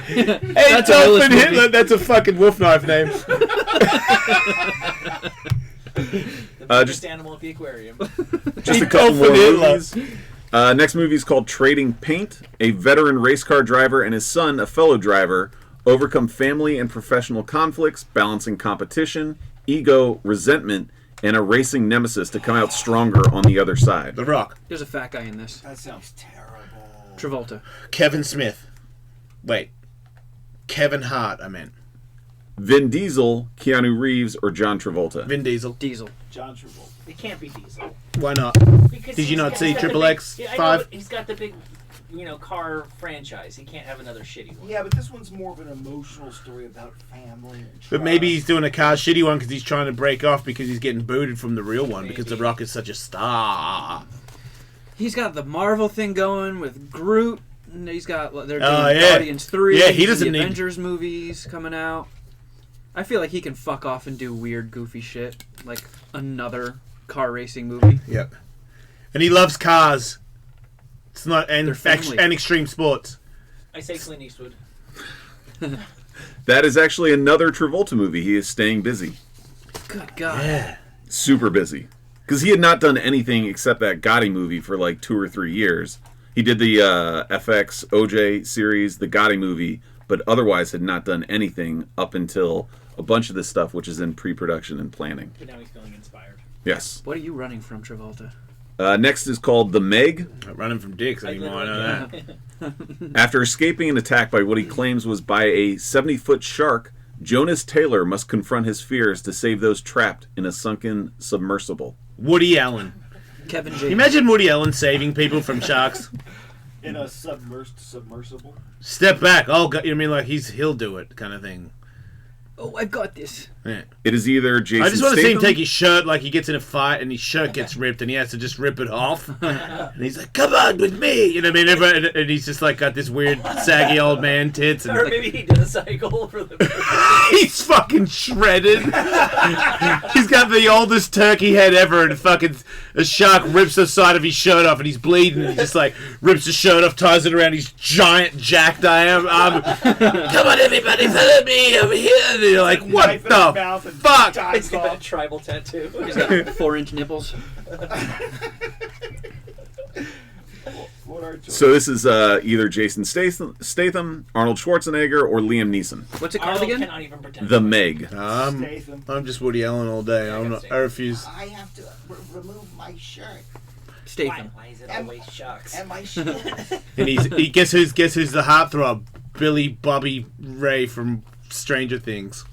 Hey, That's a Willis Dolphin movie. Hitler. That's a fucking wolf knife name. The biggest animal at the aquarium. Just a couple more Dolphin Hitler. movies. Next movie is called Trading Paint. A veteran race car driver and his son, a fellow driver, overcome family and professional conflicts, balancing competition, ego, resentment, and a racing nemesis to come out stronger on the other side. The Rock. There's a fat guy in this. That sounds terrible. Travolta. Kevin Smith. Wait. Kevin Hart, I meant. Vin Diesel, Keanu Reeves, or John Travolta? Vin Diesel. Diesel. John Travolta. It can't be Diesel. Why not? Because Did you he's not got- see he's got the Triple big- X Yeah, I know, 5? but he's got the big, car franchise. He can't have another shitty one. Yeah, but this one's more of an emotional story about family and trust. But maybe he's doing a car shitty one because he's trying to break off because he's getting booted from the real one because The Maybe. Rock is such a star. He's got the Marvel thing going with Groot. And he's got they're doing Oh, yeah. Guardians 3. Yeah, he doesn't the need- Avengers movies coming out. I feel like he can fuck off and do weird, goofy shit like another car racing movie. Yep. And he loves cars. It's not and They're family. and extreme sports. I say Clint Eastwood. That is actually another Travolta movie. He is staying busy. Good God. Yeah. Super busy. Because he had not done anything except that Gotti movie for like 2 or 3 years. He did the FX OJ series, the Gotti movie, but otherwise had not done anything up until a bunch of this stuff, which is in pre-production and planning. But now he's feeling inspired. Yes. What are you running from, Travolta? Next is called The Meg. Not running from dicks anymore, I know that. After escaping an attack by what he claims was by a 70-foot shark, Jonas Taylor must confront his fears to save those trapped in a sunken submersible. Woody Allen. Kevin Can J. you imagine Woody Allen saving people from sharks? In a submersible. Step back. Oh, God, you know what I mean? Like he'll do it kind of thing. Oh, I've got this. Yeah. It is either Jason I just want to see him Statham- take his shirt, like he gets in a fight and his shirt gets ripped and he has to just rip it off. And he's like, come on with me. You know what I mean? Everyone, and he's just like got this weird saggy old man tits. And Or maybe he did a cycle for the. he's fucking shredded. He's got the oldest turkey head ever and fucking a shark rips the side of his shirt off and he's bleeding and he just like rips his shirt off, ties it around his giant jacked arm. Come on everybody, follow me over here. And you're like, what Knife in his the mouth and fuck? dies He's got a off. tribal tattoo. He's got 4-inch nipples. What are choices? So this is either Jason Statham, Arnold Schwarzenegger, or Liam Neeson. What's it called Arnold again? cannot even pretend. The Meg. Statham. I'm just Woody Allen all day. I refuse. I have to remove my shirt Statham. Why is it always shucks? and my shirt. And he guess who's the heartthrob? Billy Bobby Ray from Stranger Things.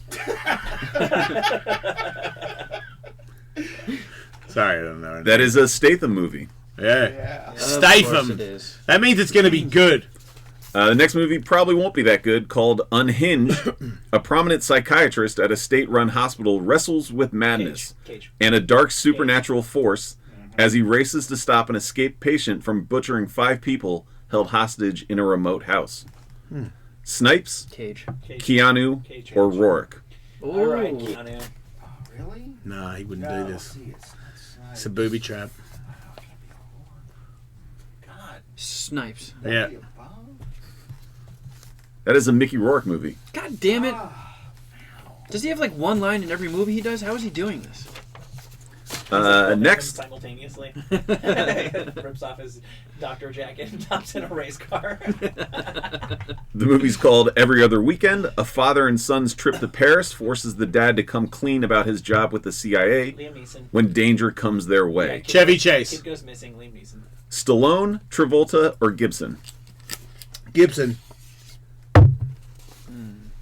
Sorry, I don't know. That is a Statham movie. Yeah. Yeah. Of course it Statham. is. That means it's going to be good. The next movie probably won't be that good, called Unhinged. A prominent psychiatrist at a state-run hospital wrestles with madness Cage. and a dark supernatural force as he races to stop an escaped patient from butchering 5 people held hostage in a remote house. Snipes, Cage. Cage. Keanu, Cage. or Rourke. Ooh. All right, Keanu. Oh, really? Nah, he wouldn't No, do this. see, It's a booby trap. God. Snipes. Yeah. That is a Mickey Rourke movie. God damn it. Ah, Does he have like one line in every movie he does? How is he doing this? Next, Simultaneously. Rips off his doctor jacket and hops in a race car. the movie's called Every Other Weekend. A father and son's trip to Paris forces the dad to come clean about his job with the CIA Liam Neeson. when danger comes their Yeah, way. kid Chevy goes- Chase. Kid goes missing. Liam Neeson. Stallone, Travolta, or Gibson? Gibson.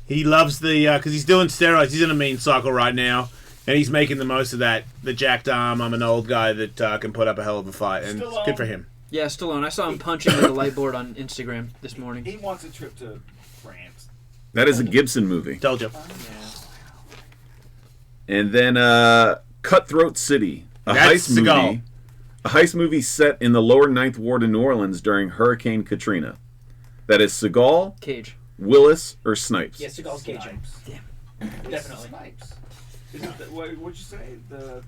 He loves the because he's doing steroids. He's in a mean cycle right now, and he's making the most of that. The jacked arm. I'm an old guy that can put up a hell of a fight, and it's good for him. Yeah, Stallone. I saw him punching with a light board on Instagram this morning. he wants a trip to France. That is a Gibson movie. Told you. Yeah. And then Cutthroat City, a That's heist Seagal. movie. A heist movie set in the lower Ninth Ward in New Orleans during Hurricane Katrina. That is Seagal, Cage. Willis, or Snipes. Yeah, Seagal's Cajun. Definitely. Snipes. Is it the, what'd you say?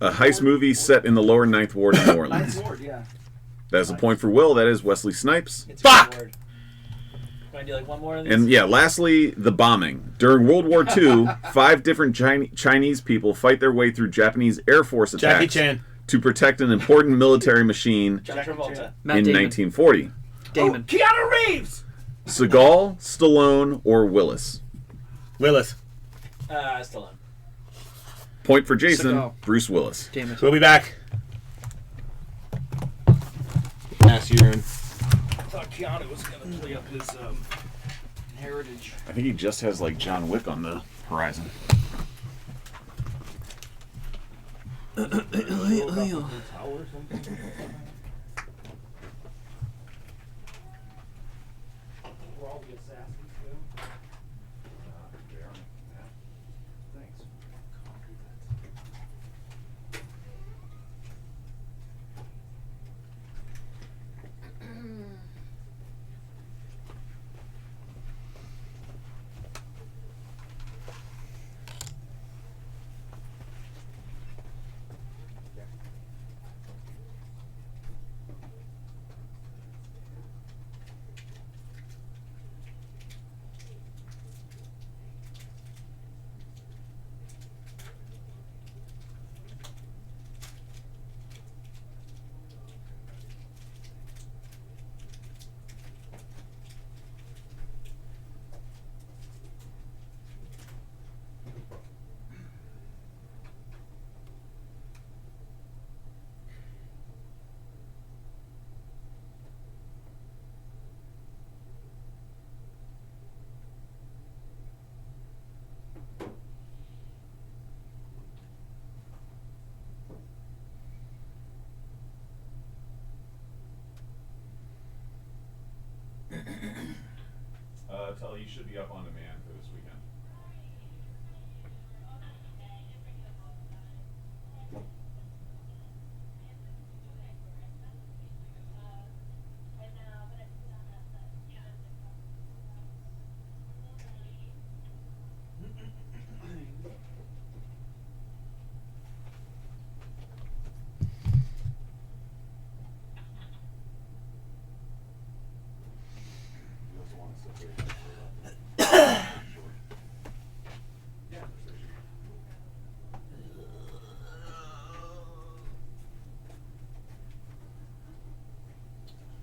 A heist movie set in the lower Ninth Ward in New Ninth Orleans. Ward, yeah. That's a point for Will. That is Wesley Snipes. It's Fuck! a good word. Want to do like one more of these? And yeah, lastly, the bombing. During World War II, 5 different Chinese people fight their way through Japanese Air Force Jackie attacks Chan. to protect an important military machine John Travolta. Matt in Damon. 1940? Damon. Keanu Reeves. Seagal, Stallone, or Willis? Willis. Stallone. Point for Jason. Seagal. Bruce Willis. Damon. We'll be back. Ass urine. I thought Keanu was gonna play up his heritage. I think he just has like John Wick on the horizon. Tully, you should be up on demand for this weekend.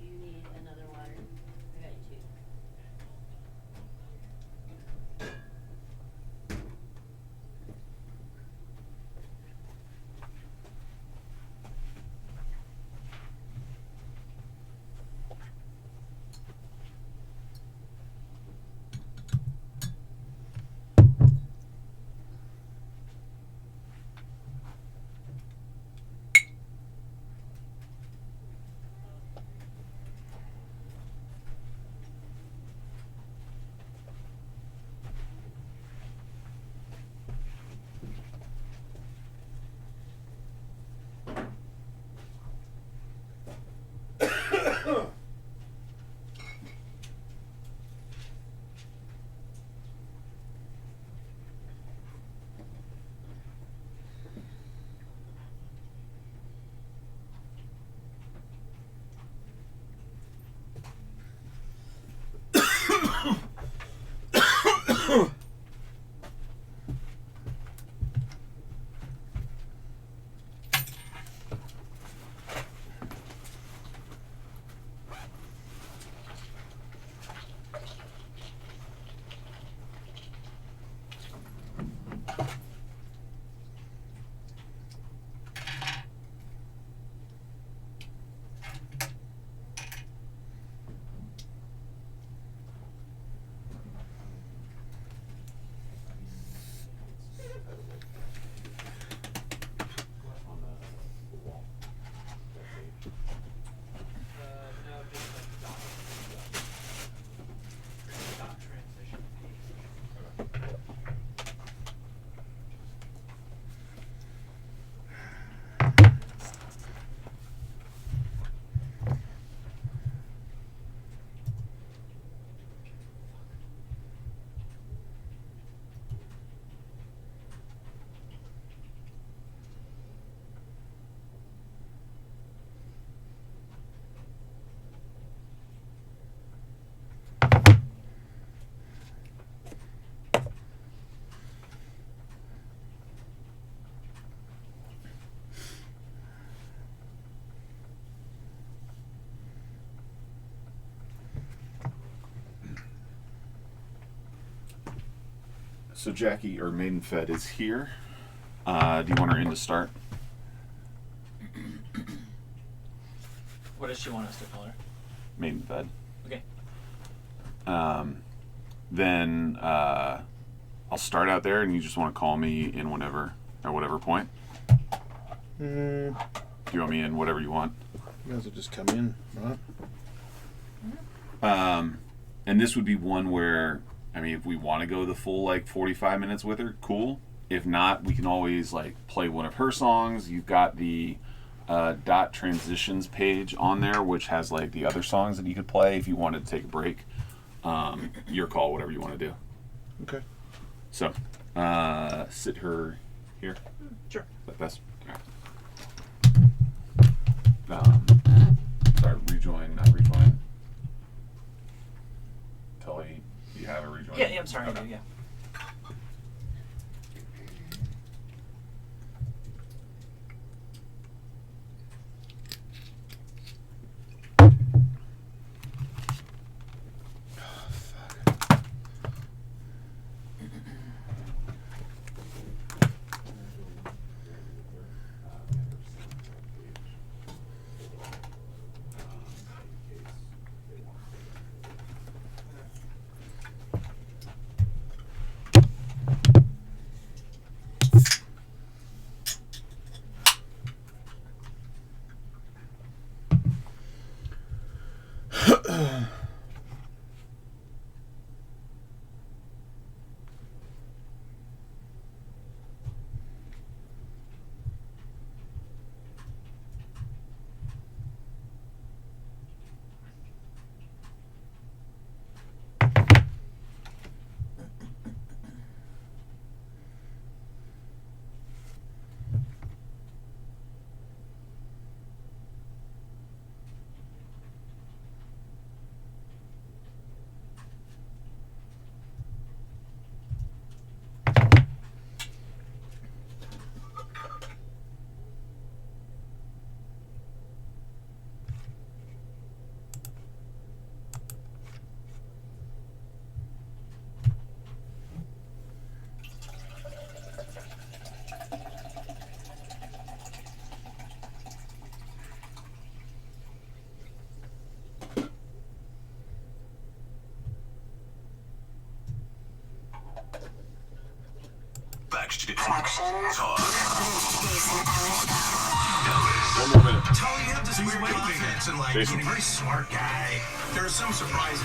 You need another water. I got you two. So Jackie, or Maidenfed, is here. Do you want her in to start? What does she want us to call her? Maidenfed. Okay. Then I'll start out there, and you just want to call me in whenever, at whatever point. Mm, Do you want me in whatever you want? might as well just come in, right? And this would be one where, I mean, if we want to go the full like 45 minutes with her, cool. If not, we can always like play one of her songs. You've got the dot transitions page on there, which has like the other songs that you could play if you wanted to take a break. Your call, whatever you want to do. Okay. So, sit her here. Sure. Is that best? All right. Sorry, rejoin, not rejoin. Tully, do you have a rejoin? Yeah, I'm sorry. Okay. I do, yeah. Talk. One more minute. Tell you have this weird confidence and like he's a very smart guy. There are some surprises.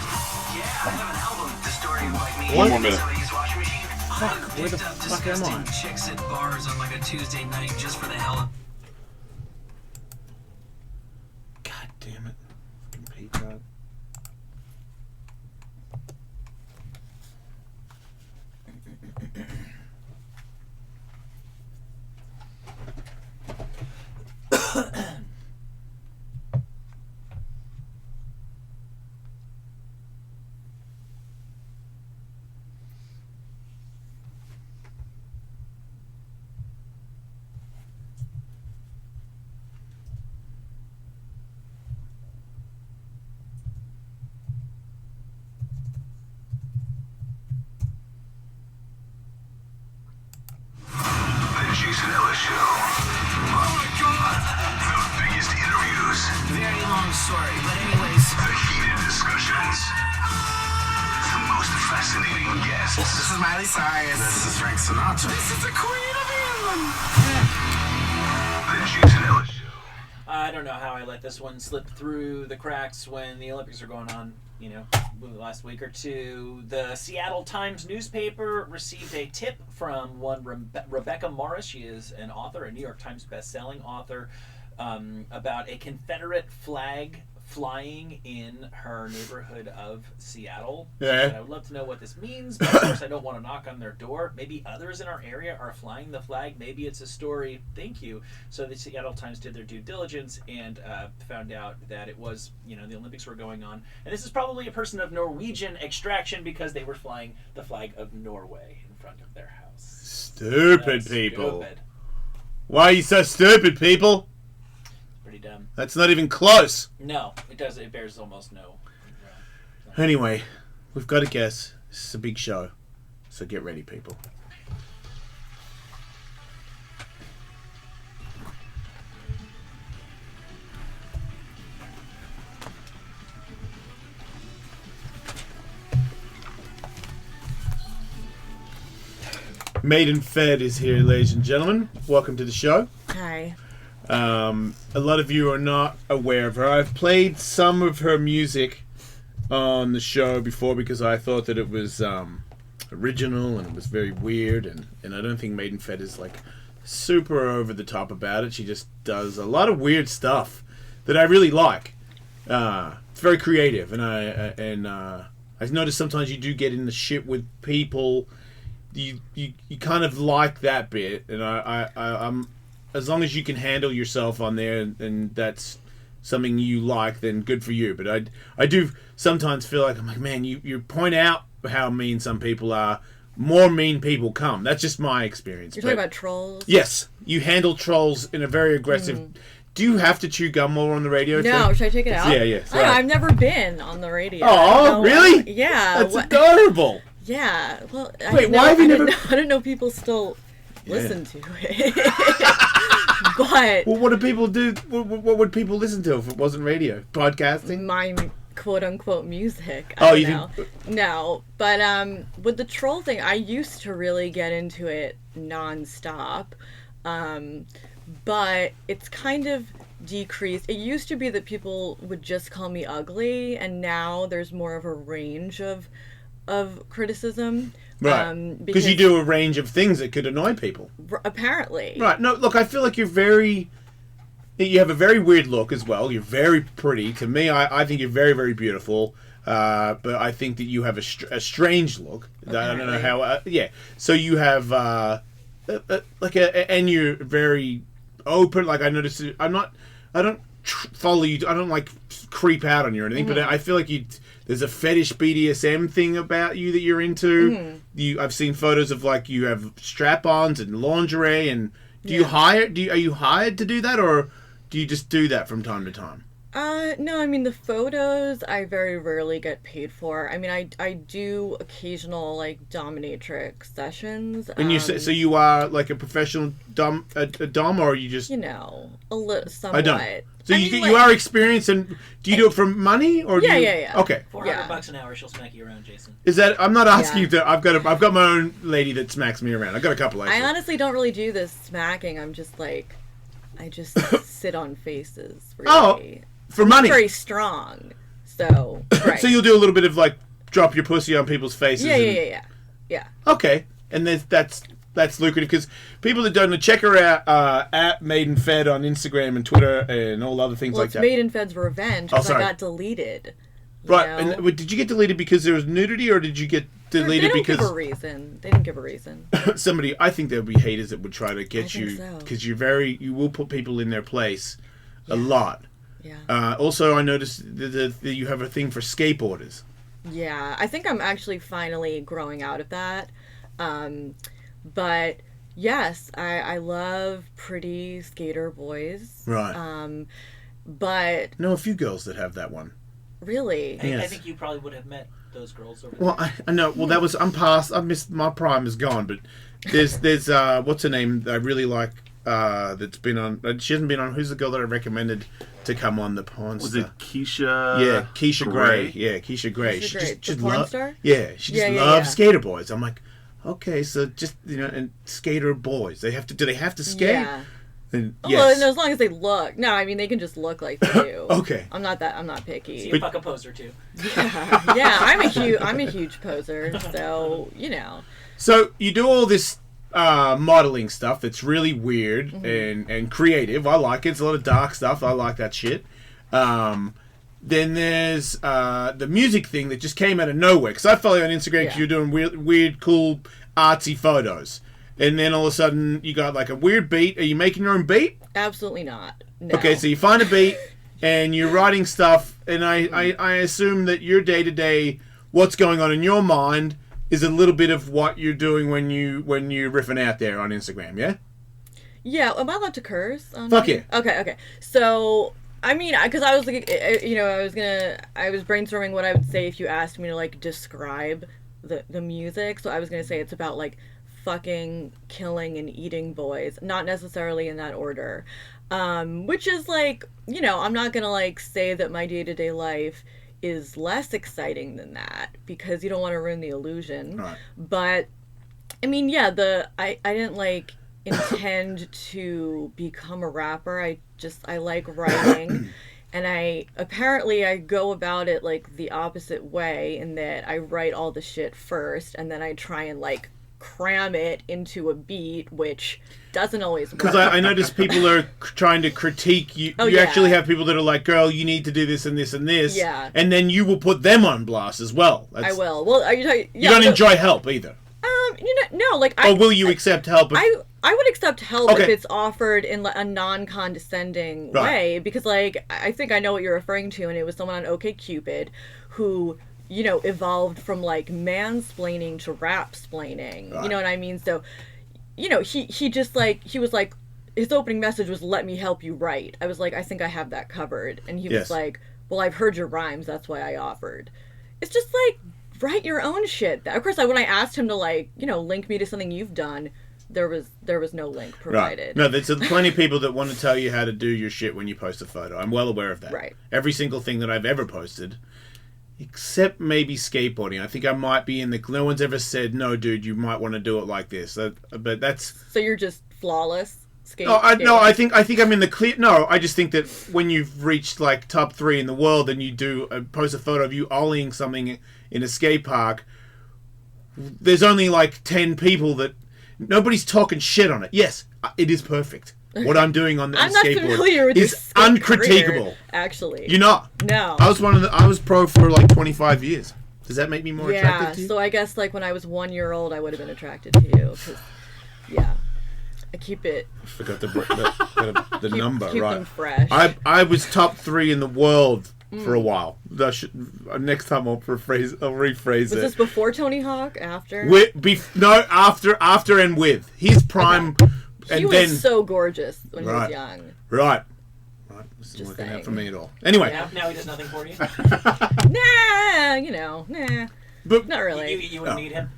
Yeah, I have an album. The story of like me. One more minute. Somebody's washing machine. Fuck, where the fuck am I? Chicks at bars on like a Tuesday night just for the hell of God damn it. Fucking Pete God. The Jason Ellis Show. Oh my god! The biggest interviews. Very long story, but anyways. The heated discussions. The most fascinating guests. This is Miley Cyrus. This is Frank Sinatra. This is the Queen of England. The Jason Ellis Show. I don't know how I let this one slip through the cracks when the Olympics are going on, you know, the last week or two. The Seattle Times newspaper received a tip from one Rebecca Morris. She is an author, a New York Times best-selling author, about a Confederate flag flying in her neighborhood of Seattle. Yeah. And I would love to know what this means, but of course I don't want to knock on their door. Maybe others in our area are flying the flag. Maybe it's a story. Thank you. So the Seattle Times did their due diligence and found out that it was, you know, the Olympics were going on. And this is probably a person of Norwegian extraction because they were flying the flag of Norway in front of their house. Stupid That's people. Stupid. Why are you so stupid, people? Pretty dumb. That's not even close. No, it does. It bears almost no. Anyway, we've got to guess. This is a big show. So get ready, people. Maidenfed is here, ladies and gentlemen. Welcome to the show. Hi. A lot of you are not aware of her. I've played some of her music on the show before because I thought that it was original and it was very weird, and I don't think Maidenfed is like super over the top about it. She just does a lot of weird stuff that I really like. It's very creative, and I've noticed sometimes you do get in the shit with people. You kind of like that bit, and I'm as long as you can handle yourself on there, and that's something you like, then good for you. But I do sometimes feel like I'm like, man, you point out how mean some people are, more mean people come. That's just my experience. You're talking about trolls? Yes, you handle trolls in a very aggressive. Do you have to chew gum while we're on the radio? No, too? should I take it out? Yeah. I don't know, I've never been on the radio. Oh, really? Yeah. That's adorable. Yeah. Well, Wait, why have you never? I didn't know people still listen to it. But Well, what do people do? What would people listen to if it wasn't radio? Podcasting? my quote unquote music. Oh, I you don't know. No, but with the troll thing, I used to really get into it nonstop. But it's kind of decreased. It used to be that people would just call me ugly, and now there's more of a range of criticism. Right. Because you do a range of things that could annoy people. Apparently. Right. No, look, I feel like you have a very weird look as well. You're very pretty. To me, I think you're very, very beautiful. But I think that you have a strange look. Apparently. I don't know how. Yeah. So you have and you're very open. Like I noticed, I don't follow you. I don't like creep out on you or anything. But I feel like there's a fetish BDSM thing about you that you're into. I've seen photos of like you have strap-ons and lingerie. And are you hired to do that, or do you just do that from time to time? No, I mean, the photos I very rarely get paid for. I mean, I do occasional, like, dominatrix sessions. And so you are, like, a professional dom, or you just... You know, a little, somewhat. I don't. So you are experienced, and do you do it for money, or do you... Yeah. Okay. $400 an hour, she'll smack you around, Jason. Is that... I'm not asking you to... I've got my own lady that smacks me around. I've got a couple, actually. I honestly don't really do this smacking. I'm just, like... I just sit on faces, really. Oh, for money. I'm very strong, so... Right. So you'll do a little bit of, like, drop your pussy on people's faces. Yeah. Okay. And that's lucrative, because people that don't know, check her out at Maidenfed on Instagram and Twitter and all other things like that. Maidenfed's revenge, because I got deleted. Right. Know? And did you get deleted because there was nudity, or did you get deleted because... They didn't give a reason. Somebody... I think there would be haters that would try to get you... so. Because you will put people in their place a lot. Yeah. Also, I noticed that you have a thing for skateboarders. Yeah, I think I'm actually finally growing out of that. But yes, I love pretty skater boys. Right. But I know a few girls that have that one. really, I think you probably would have met those girls over Well, there. I know. Well, that was... I'm past... I missed... My prime is gone, but there's what's her name that I really like, that's been on... She hasn't been on... Who's the girl that I recommended to come on the porn Was star? it Keisha? Yeah, Keisha Gray. Gray? Yeah, Keisha Gray. Keisha She Gray, just the porn lo- star? Yeah, she just Yeah, loves yeah. skater boys. I'm like, okay, so just and skater boys. Do they have to skate? yeah. And, Well, yes. and as long as they look. No, I mean they can just look like they do. Okay. I'm not So picky. you fuck a poser too. Yeah, I'm a huge poser, so you know. So you do all this modeling stuff that's really weird and creative. I like it. It's a lot of dark stuff. I like that shit. Then there's the music thing that just came out of nowhere. Because I follow you on Instagram because you're doing weird, cool, artsy photos. And then all of a sudden you got like a weird beat. Are you making your own beat? Absolutely not. No. Okay, so you find a beat and you're writing stuff. And I assume that your day-to-day, what's going on in your mind is a little bit of what you're doing when you're riffing out there on Instagram, yeah? Yeah, am I allowed to curse? Fuck yeah. Okay. So, I mean, because I was like, I was brainstorming what I would say if you asked me to like describe the music. So I was gonna say it's about like fucking, killing, and eating boys, not necessarily in that order. Which is like, you know, I'm not gonna like say that my day-to-day life is less exciting than that, because you don't want to ruin the illusion. Right. But I mean, yeah, I didn't like intend to become a rapper. I like writing. And I go about it like the opposite way, in that I write all the shit first, and then I try and like cram it into a beat, which doesn't always work. Because I notice people are trying to critique you. Oh, you yeah. actually have people that are like, girl, you need to do this and this and this. Yeah. And then you will put them on blast as well. I will. Well, are you talking? You don't enjoy help either. No, like Or will you accept help? I would accept help Okay. if it's offered in a non-condescending Right. way, because like I think I know what you're referring to, and it was someone on OkCupid who, you know, evolved from like mansplaining to rap-splaining. Right. You know what I mean? So, you know, he just like, he was like, his opening message was, "Let me help you write." I was like, I think I have that covered, and he Yes. was like, "Well, I've heard your rhymes, that's why I offered." It's just like, write your own shit. Of course, when I asked him to like, you know, link me to something you've done, there was no link provided. Right. No, there's plenty of people that want to tell you how to do your shit when you post a photo. I'm well aware of that. Right. Every single thing that I've ever posted, except maybe skateboarding. I think I might be in the... No one's ever said, no, dude, you might want to do it like this. But that's... So you're just flawless? No, I think I'm in the clear. No, I just think that when you've reached like top 3 in the world, and you do post a photo of you ollieing something in a skate park, there's only like 10 people that... Nobody's talking shit on it. Yes, it is perfect. What I'm doing on the I'm not skateboard familiar with is your skate uncritiquable. career, actually. You're not. No. I was pro for like 25 years. Does that make me more attractive to you? So I guess like when I was 1 year old, I would have been attracted to you. 'Cause, yeah, I keep it. I forgot the number. Keep Right. them fresh. I was top 3 in the world for a while. Next time I'll rephrase was it. this before Tony Hawk? After? After and with his prime, He and was then so gorgeous when he was Right. young. right. This isn't Just working out saying. for me at all. Anyway, Now he does nothing for you. Nah. but Not really. You wouldn't eat him.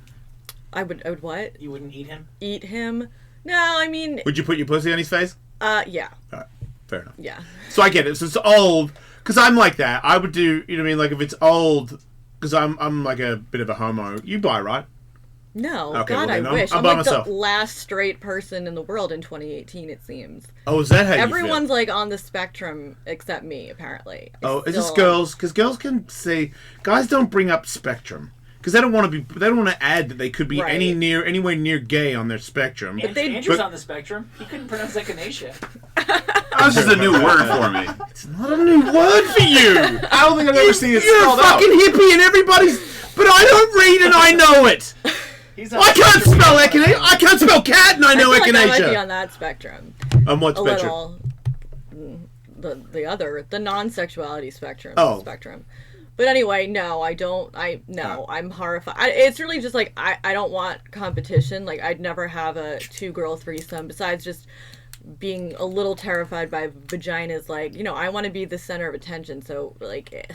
I would what? You wouldn't eat him. Eat him? No, I mean, would you put your pussy on his face? yeah, All right, fair enough. yeah. So I get it. So it's old, because I'm like that. I would do, you know what I mean? Like if it's old, because I'm like a bit of a homo. You bi, right? No, Okay, God, well then I I'm- wish. I'm I'm by like myself. the last straight person in the world in 2018, it seems. Oh, is that how Everyone's you feel? like on the spectrum except me, apparently. Oh, is this Still- girls? Because girls can say, guys don't bring up spectrum. Because they don't want to add that they could be Right. anywhere near gay on their spectrum. Andrew's on the spectrum. He couldn't pronounce echinacea. That's just a new word for me. It's not a new word for you. I don't think I've ever seen it You're a spelled out. fucking hippie and everybody's... But I don't read and I know it. He's on I the can't spectrum. spell echinacea. I can't spell cat and I know I feel like I might be echinacea. on that spectrum. On what A spectrum? little. The non-sexuality spectrum. Oh. Spectrum. But anyway, no, I don't. I'm horrified. It's really just like I don't want competition. Like I'd never have a 2-girl threesome. Besides just being a little terrified by vaginas. Like, you know, I want to be the center of attention. So like,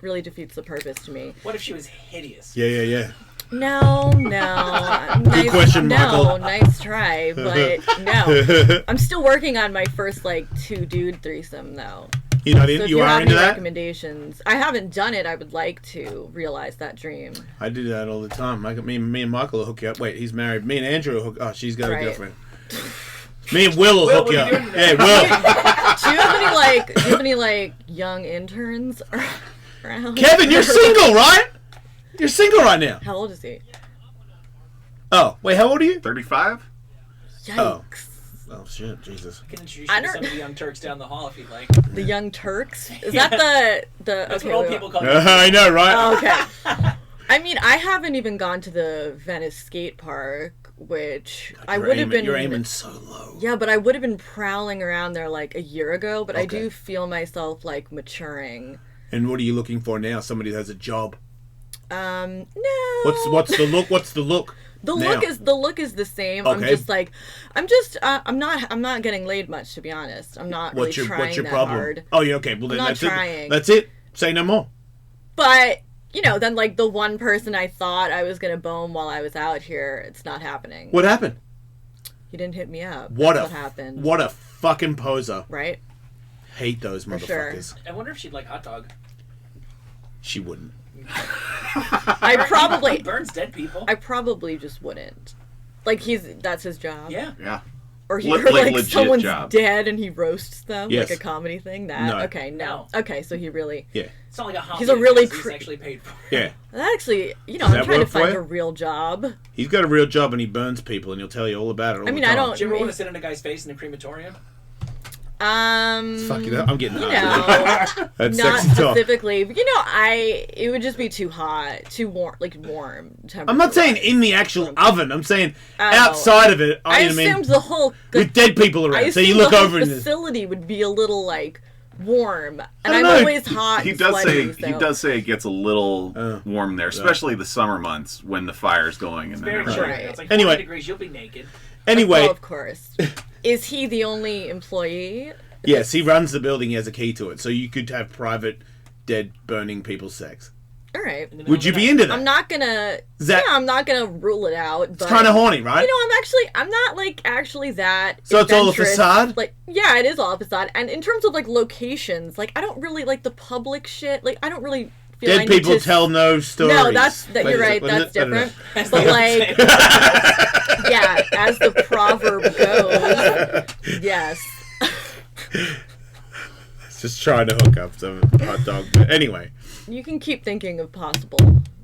really defeats the purpose to me. What if she was hideous? Yeah. No. Nice, question, Michael. No, nice try, but no. I'm still working on my first like 2-dude threesome though. You know, So if you you are have into any that? recommendations, I haven't done it. I would like to realize that dream. I do that all the time. Me and Michael will hook you up. Wait, he's married. Me and Andrew will hook... Oh, she's got a Right. girlfriend. Me and Will will Will, hook what you are up. you doing Hey, Will. Do you have any young interns around? Kevin, you're single, right? You're single right now. How old is he? Oh, wait, how old are you? 35? Yikes. Oh, shit, Jesus. I can introduce I you to don't- some of the young Turks down the hall if you'd like. The Young Turks? Is that the That's okay, what old wait, people call it. I know, right? Oh, okay. I mean, I haven't even gone to the Venice skate park, which I would have been. You're aiming so low. Yeah, but I would have been prowling around there like a year ago. But I Okay. do feel myself like maturing. And what are you looking for now? Somebody that has a job. No. What's the look? What's the look? The now? look is the same. Okay. I'm not getting laid much, to be honest. I'm not What's really your trying that problem? hard. Oh, yeah, okay. Well, then not that's trying. it. That's it. Say no more. But then like the one person I thought I was gonna bone while I was out here, it's not happening. What happened? He didn't hit me up. What happened? What a fucking poser. Right? Hate those For sure. motherfuckers. I wonder if she'd like hot dog. She wouldn't. I He burns dead people. probably just wouldn't. Like that's his job. Yeah. Yeah. Or he Like legit someone's job. dead and he roasts them Yes. like a comedy thing. No. Okay, no. Okay, so he really. Yeah. It's not like a hobby. He's a really he's actually paid for. Yeah. That actually, Does I'm that trying to work for find you? a real job. He's got a real job and he burns people and he'll tell you all about it all I mean, the I time. don't- Do you ever want to sit in a guy's face in a crematorium? Fuck it up. I'm getting You hard. know, That's not sexy talk. specifically, but it would just be too hot, too warm, warm temperature. I'm not saying in the actual oven. I'm saying Oh. outside of it. I You know what I assumed mean? the whole With dead people I around. So you assumed look the whole over and facility would be a little like warm, and don't I'm know. always hot. He and does sweaty, say so. it gets a little warm there, especially the summer months when the fire's going and Very then true. Right. It's like Anyway. 40 degrees. You'll be naked. anyway, Well, of course. Is he the only employee? yes, he runs the building. He has a key to it. So you could have private dead burning people sex. All right. In the middle Would of you the be night. into that? I'm not gonna. That- I'm not gonna rule it out. It's kind of horny, right? I'm not like actually that. So it's all a adventurous. facade? Like, yeah, it is all a facade. And in terms of like locations, like I don't really like the public shit. Like I don't really feel I Dead need people to tell no stories. No, you're right. That's I don't know. different. That's But the like, yeah, as the proverb goes, yes. Just trying to hook up some hot dog. But anyway, You can keep thinking of possible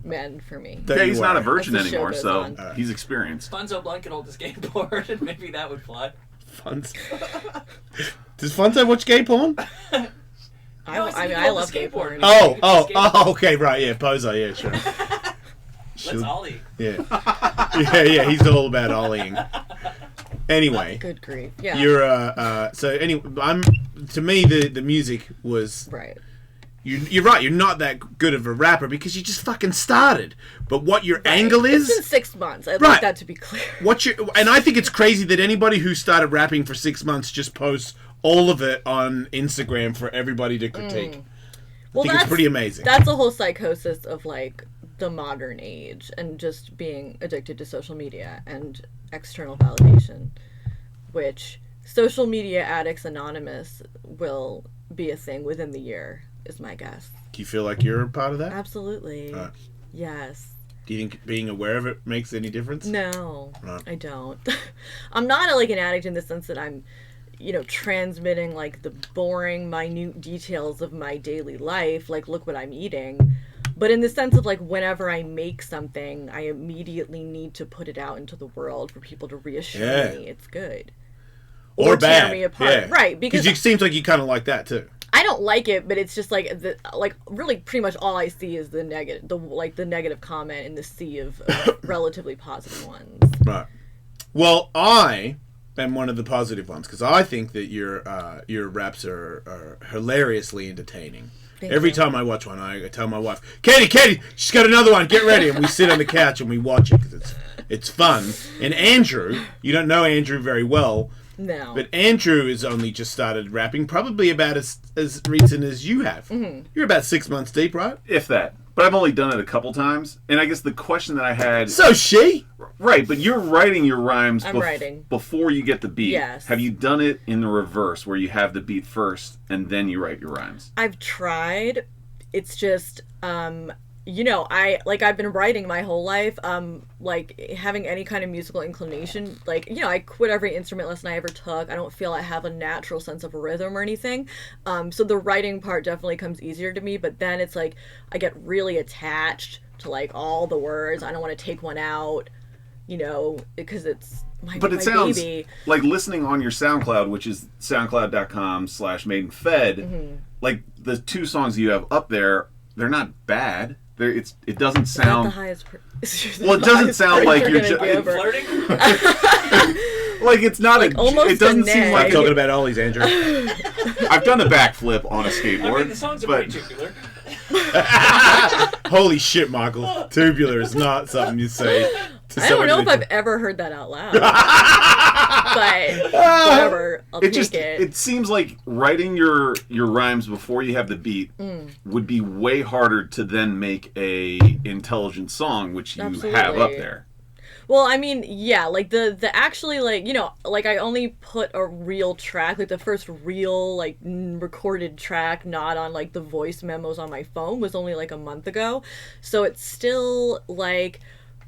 men for me. don't Yeah, you he's not a worry. virgin As the show anymore, goes so on. he's experienced. Funzo Blunt could hold the skateboard, and maybe that would fly. Funzo. Does Funzo watch gay porn? No, I said I you mean, could I hold love the gay skateboard. porn. Oh, okay, right, yeah, Pozo, yeah, sure. Let's ollie. Yeah, he's all about ollieing. Anyway, Good grief. Yeah. you're so anyway. To me the music was right. you're right. You're not that good of a rapper because you just fucking started. But what your angle It's been is, 6 months. I'd Right. like that to be clear. and I think it's crazy that anybody who started rapping for 6 months just posts all of it on Instagram for everybody to critique. I think it's pretty amazing. That's a whole psychosis of like the modern age and just being addicted to social media and external validation, which Social Media Addicts Anonymous will be a thing within the year, is my guess. Do you feel like you're a part of that? Absolutely. Right. Yes. Do you think being aware of it makes any difference? No, Right. I don't. I'm not like an addict in the sense that I'm, transmitting like the boring, minute details of my daily life. Like, look what I'm eating. But in the sense of like, whenever I make something, I immediately need to put it out into the world for people to reassure me it's good. Or tear bad. me apart. Yeah. Right, because it seems like you kind of like that too. I don't like it, but it's just like really pretty much all I see is the negative comment in the sea of relatively positive ones. Right. Well, I am one of the positive ones because I think that your raps are hilariously entertaining. Every you. time I watch one, I tell my wife, Katie, she's got another one. Get ready, and we sit on the couch and we watch it because it's fun. And Andrew, you don't know Andrew very well. No. But Andrew has only just started rapping, probably about as recent as you have. Mm-hmm. You're about 6 months deep, right? If that. But I've only done it a couple times. And I guess the question that I had... So she? Right, but you're writing your rhymes I'm writing. before you get the beat. Yes. Have you done it in the reverse, where you have the beat first and then you write your rhymes? I've tried. It's just, I've been writing my whole life, having any kind of musical inclination. I quit every instrument lesson I ever took. I don't feel I have a natural sense of rhythm or anything. So the writing part definitely comes easier to me, but then it's like, I get really attached to like all the words. I don't want to take one out, because it's my sounds baby. like listening on your SoundCloud, which is soundcloud.com/Maidenfed, like the two songs you have up there, they're not bad. It doesn't sound... Not the highest Well, it doesn't sound like you're just Flirting? like it's not almost it doesn't a seem nag. like I'm talking about Ollie's, Andrew. I've done a backflip on a skateboard. I mean, the songs are but pretty tubular. Holy shit, Michael. Tubular is not something you say to I don't know if somebody I've ever heard that out loud. but whatever, I'll take it. It seems like writing your rhymes before you have the beat would be way harder to then make a intelligent song, which you have up there. Well, I mean, yeah, like the actually, like, you know, like I only put a real track, like the first real like recorded track, not on like the voice memos on my phone, was only like a month ago. So it's still like,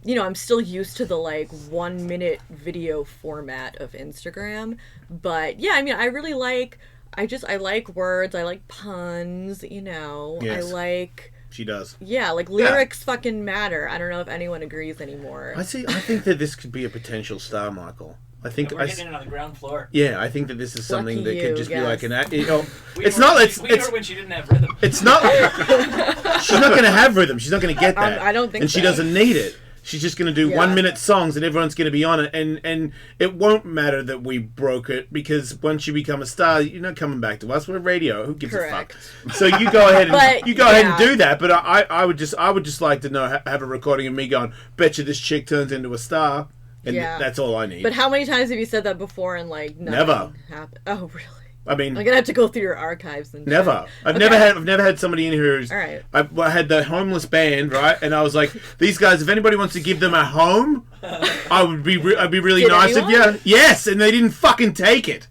you know, I'm still used to the like 1 minute video format of Instagram. But yeah, I mean, I really like, I like words, I like puns, you know, Yes. I like... She does. Yeah, like lyrics fucking matter. I don't know if anyone agrees anymore. I think that this could be a potential star, Michael. I think We're hitting it on the ground floor. Yeah, I think that this is something Lucky that could you, just be yes. like an. You know, We it's heard- not. It's we it's heard when she didn't have rhythm. it's not. She's not going to have rhythm. She's not going to get that. I don't think and she so. doesn't need it. She's just going to do Yeah. 1 minute songs, and everyone's going to be on it. And it won't matter that we broke it, because once you become a star, you're not coming back to us. We're radio. Who gives Correct. a fuck? So you go ahead and But, ahead and yeah. do that. But I would just like to know, have a recording of me going, "Bet you this chick turns into a star," and Yeah. that's all I need. But how many times have you said that before and like nothing Never. happened? Oh, really? I mean, I'm gonna have to go through your archives and never. check. I've never had somebody in here who's. All right. I had the homeless band, right? And I was like, these guys, if anybody wants to give them a home, I'd be really Did nice anyone? of you. Yes, and they didn't fucking take it.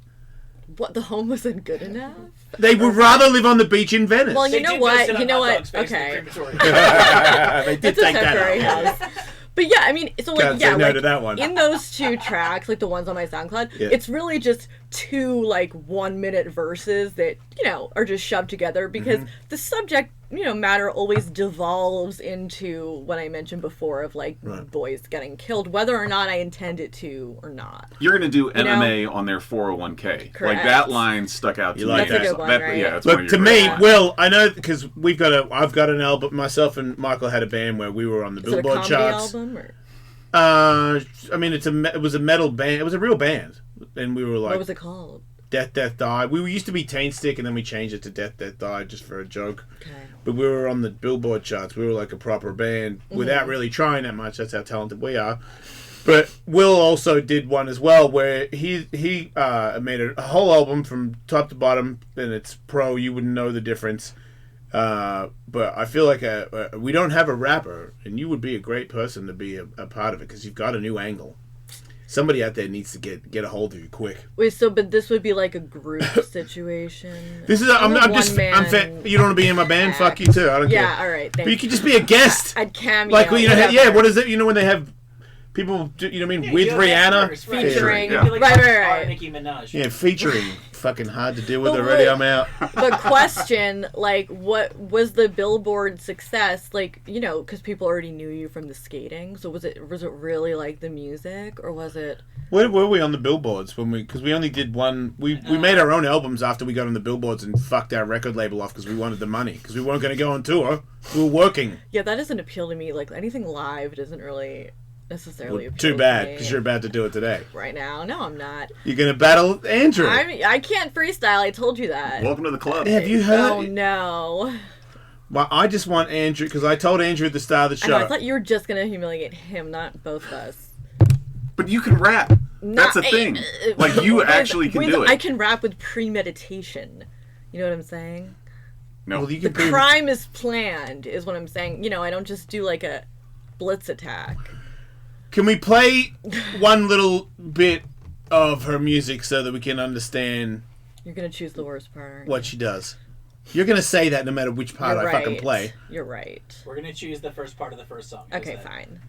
What, the home wasn't good enough? They would rather live on the beach in Venice. Well, They you know did go what? sit on You know hot what? dogs facing the Okay. crematory. They did It's a take that temporary out. house. But yeah, I mean, so like, Can't say yeah, no like to that one. in those two tracks, like the ones on my SoundCloud, Yeah. it's really just two like 1 minute verses that, you know, are just shoved together because Mm-hmm. the subject, you know, matter always devolves into what I mentioned before of like Right. boys getting killed, whether or not I intend it to or not. You're going to do You know? MMA on their 401k. Correct. Like that line stuck out to You me. like That's a that? good one, right? Yeah, that's one Look, of to your me, Yeah. Will, I know, because I've got an album. Myself and Michael had a band where we were on the Is it a Billboard comedy charts. album or I mean, it was a metal band. It was a real band, and we were like, what was it called? Death, Death, Die. We used to be Taint Stick, and then we changed it to Death, Death, Die just for a joke. Okay. But we were on the Billboard charts. We were like a proper band without really trying that much. That's how talented we are. But Will also did one as well where he made a whole album from top to bottom, and it's pro. You wouldn't know the difference. But I feel like we don't have a rapper, and you would be a great person to be a part of it because you've got a new angle. Somebody out there needs to get a hold of you quick. Wait, so but this would be like a group situation. This is I'm just you don't want to be in my band? act. Fuck you too. I don't care. Yeah, all right. But you could just be a guest. I'd cameo. Like, you know, whatever. yeah, what is it? You know, when they have people, you know what I mean, with you have Rihanna? extras, right? Featuring. Yeah. It'd be like Right, our right. Nicki Minaj. Yeah, featuring. Fucking hard to deal with But already. wait. I'm out. But question, like, what was the Billboard success? Like, you know, because people already knew you from the skating. So was it really like the music, or was it? Where were we on the billboards because we only did one. We made our own albums after we got on the billboards and fucked our record label off because we wanted the money because we weren't going to go on tour. We were working. Yeah, that doesn't appeal to me. Like anything live doesn't really necessarily appeal Too bad to me because you're about to do it today. right now. No, I'm not. You're going to battle Andrew. I can't freestyle. I told you that. Welcome to the club. Have you heard? Oh no. Well, I just want Andrew because I told Andrew at the start of the I know, show. I thought you were just gonna humiliate him, not both of us. But you can rap. That's the thing. Like, you actually can do it. I can rap with premeditation. You know what I'm saying? No. Well, you The can crime is planned, is what I'm saying. You know, I don't just do like a blitz attack. Can we play one little bit of her music so that we can understand You're gonna choose the worst part. Aren't what she does? You're going to say that no matter which part You're I fucking play. You're right. We're gonna choose the first part of the first song. How's Okay, that? fine.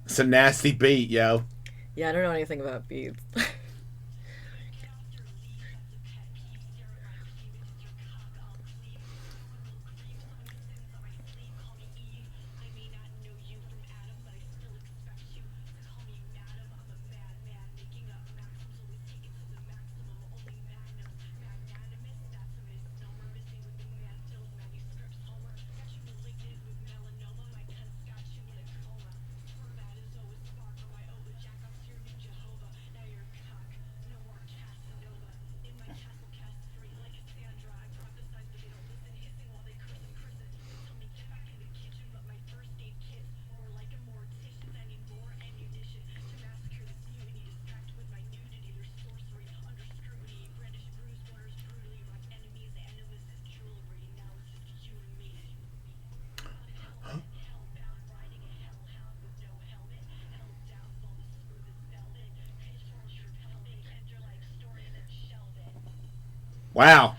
It's a nasty beat, yo. Yeah, I don't know anything about beats. Wow.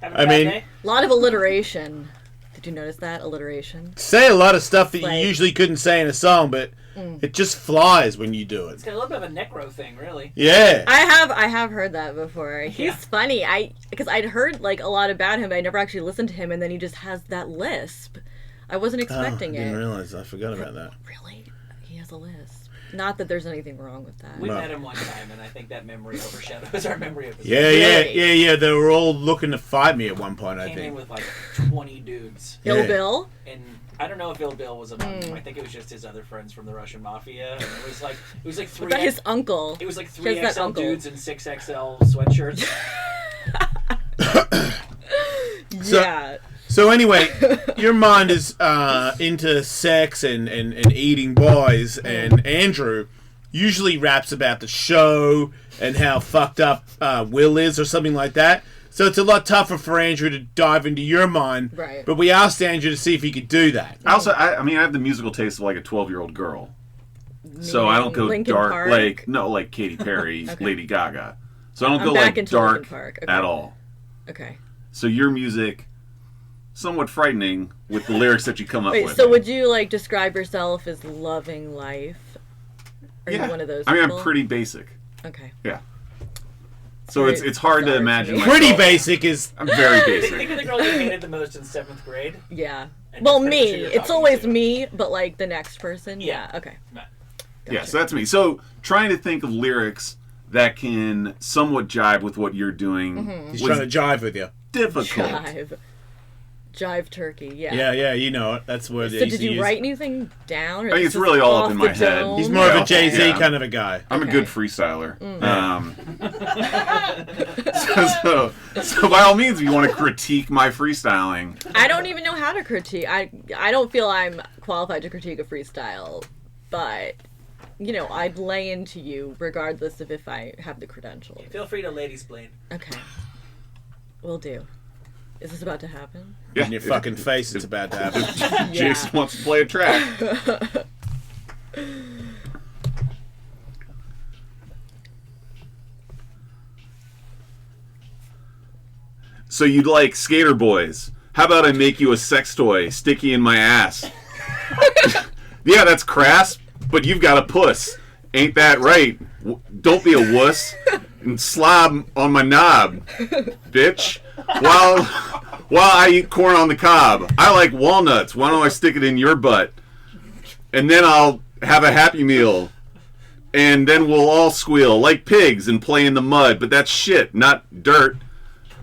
Having a I bad mean- day? A lot of alliteration. Did you notice that? Alliteration. Say a lot of stuff that Like- you usually couldn't say in a song, but it just flies when you do it. It's got a little bit of a necro thing, really. Yeah. I have heard that before. He's Yeah. funny. Because I'd heard like a lot about him, but I never actually listened to him, and then he just has that lisp. I wasn't expecting I didn't it. realize. I forgot about that. Really? He has a lisp. Not that there's anything wrong with that. We No. met him one time, and I think that memory overshadows our memory of his Yeah, yeah. They were all looking to fight me at one point, I Came in think. with like 20 dudes. Ill Yeah. Bill? And I don't know if Ill Bill was among them. I think it was just his other friends from the Russian mafia. And it was like What three. about his uncle? It was like He has that 3XL uncle. dudes in 6XL sweatshirts. Yeah. So anyway, your mind is into sex and eating boys, and Andrew usually raps about the show and how fucked up Will is or something like that. So it's a lot tougher for Andrew to dive into your mind. Right. But we asked Andrew to see if he could do that. I mean, I have the musical taste of like a 12-year-old girl. So I don't go Linkin dark Park? like Katy Perry, Okay. Lady Gaga. So I don't I'm go back like into dark Linkin Park. Okay. at all. Okay. So your music, somewhat frightening with the lyrics that you come up Wait, with. so would you like describe yourself as loving life? Are you one of those I mean, people? I'm pretty basic. Okay. Yeah. So Very it's hard to bizarre to imagine me. myself. Pretty basic is... I'm very Think basic. of the girl you hated the most in 7th grade. Yeah. And Well, that's the me. person you're It's talking always to. me, but like the next person. Yeah. Yeah. Okay. Right. Yeah, so that's me. So trying to think of lyrics that can somewhat jive with what you're doing He's was trying to jive with you. difficult. Jive turkey. Yeah. Yeah, you know it. That's what So did you write anything down? Or I think this it's is really all up off in the my head. dome? He's more of a Yeah. Jay-Z Yeah. kind of a guy. I'm a Okay. good freestyler. So by all means, if you want to critique my freestyling, I don't even know how to critique. I don't feel I'm qualified to critique a freestyle, but you know, I'd lay into you regardless of if I have the credentials. Feel free to ladies blame. Okay. Will do. Is this about to happen? yeah, In your fucking face, it's about to happen. Jason wants to play a track. So you'd like skater boys. How about I make you a sex toy, sticky in my ass? Yeah, that's crass, but you've got a puss. Ain't that right? Don't be a wuss and slob on my knob, bitch. While I eat corn on the cob. I like walnuts. Why don't I stick it in your butt? And then I'll have a Happy Meal. And then we'll all squeal like pigs and play in the mud. But that's shit, not dirt.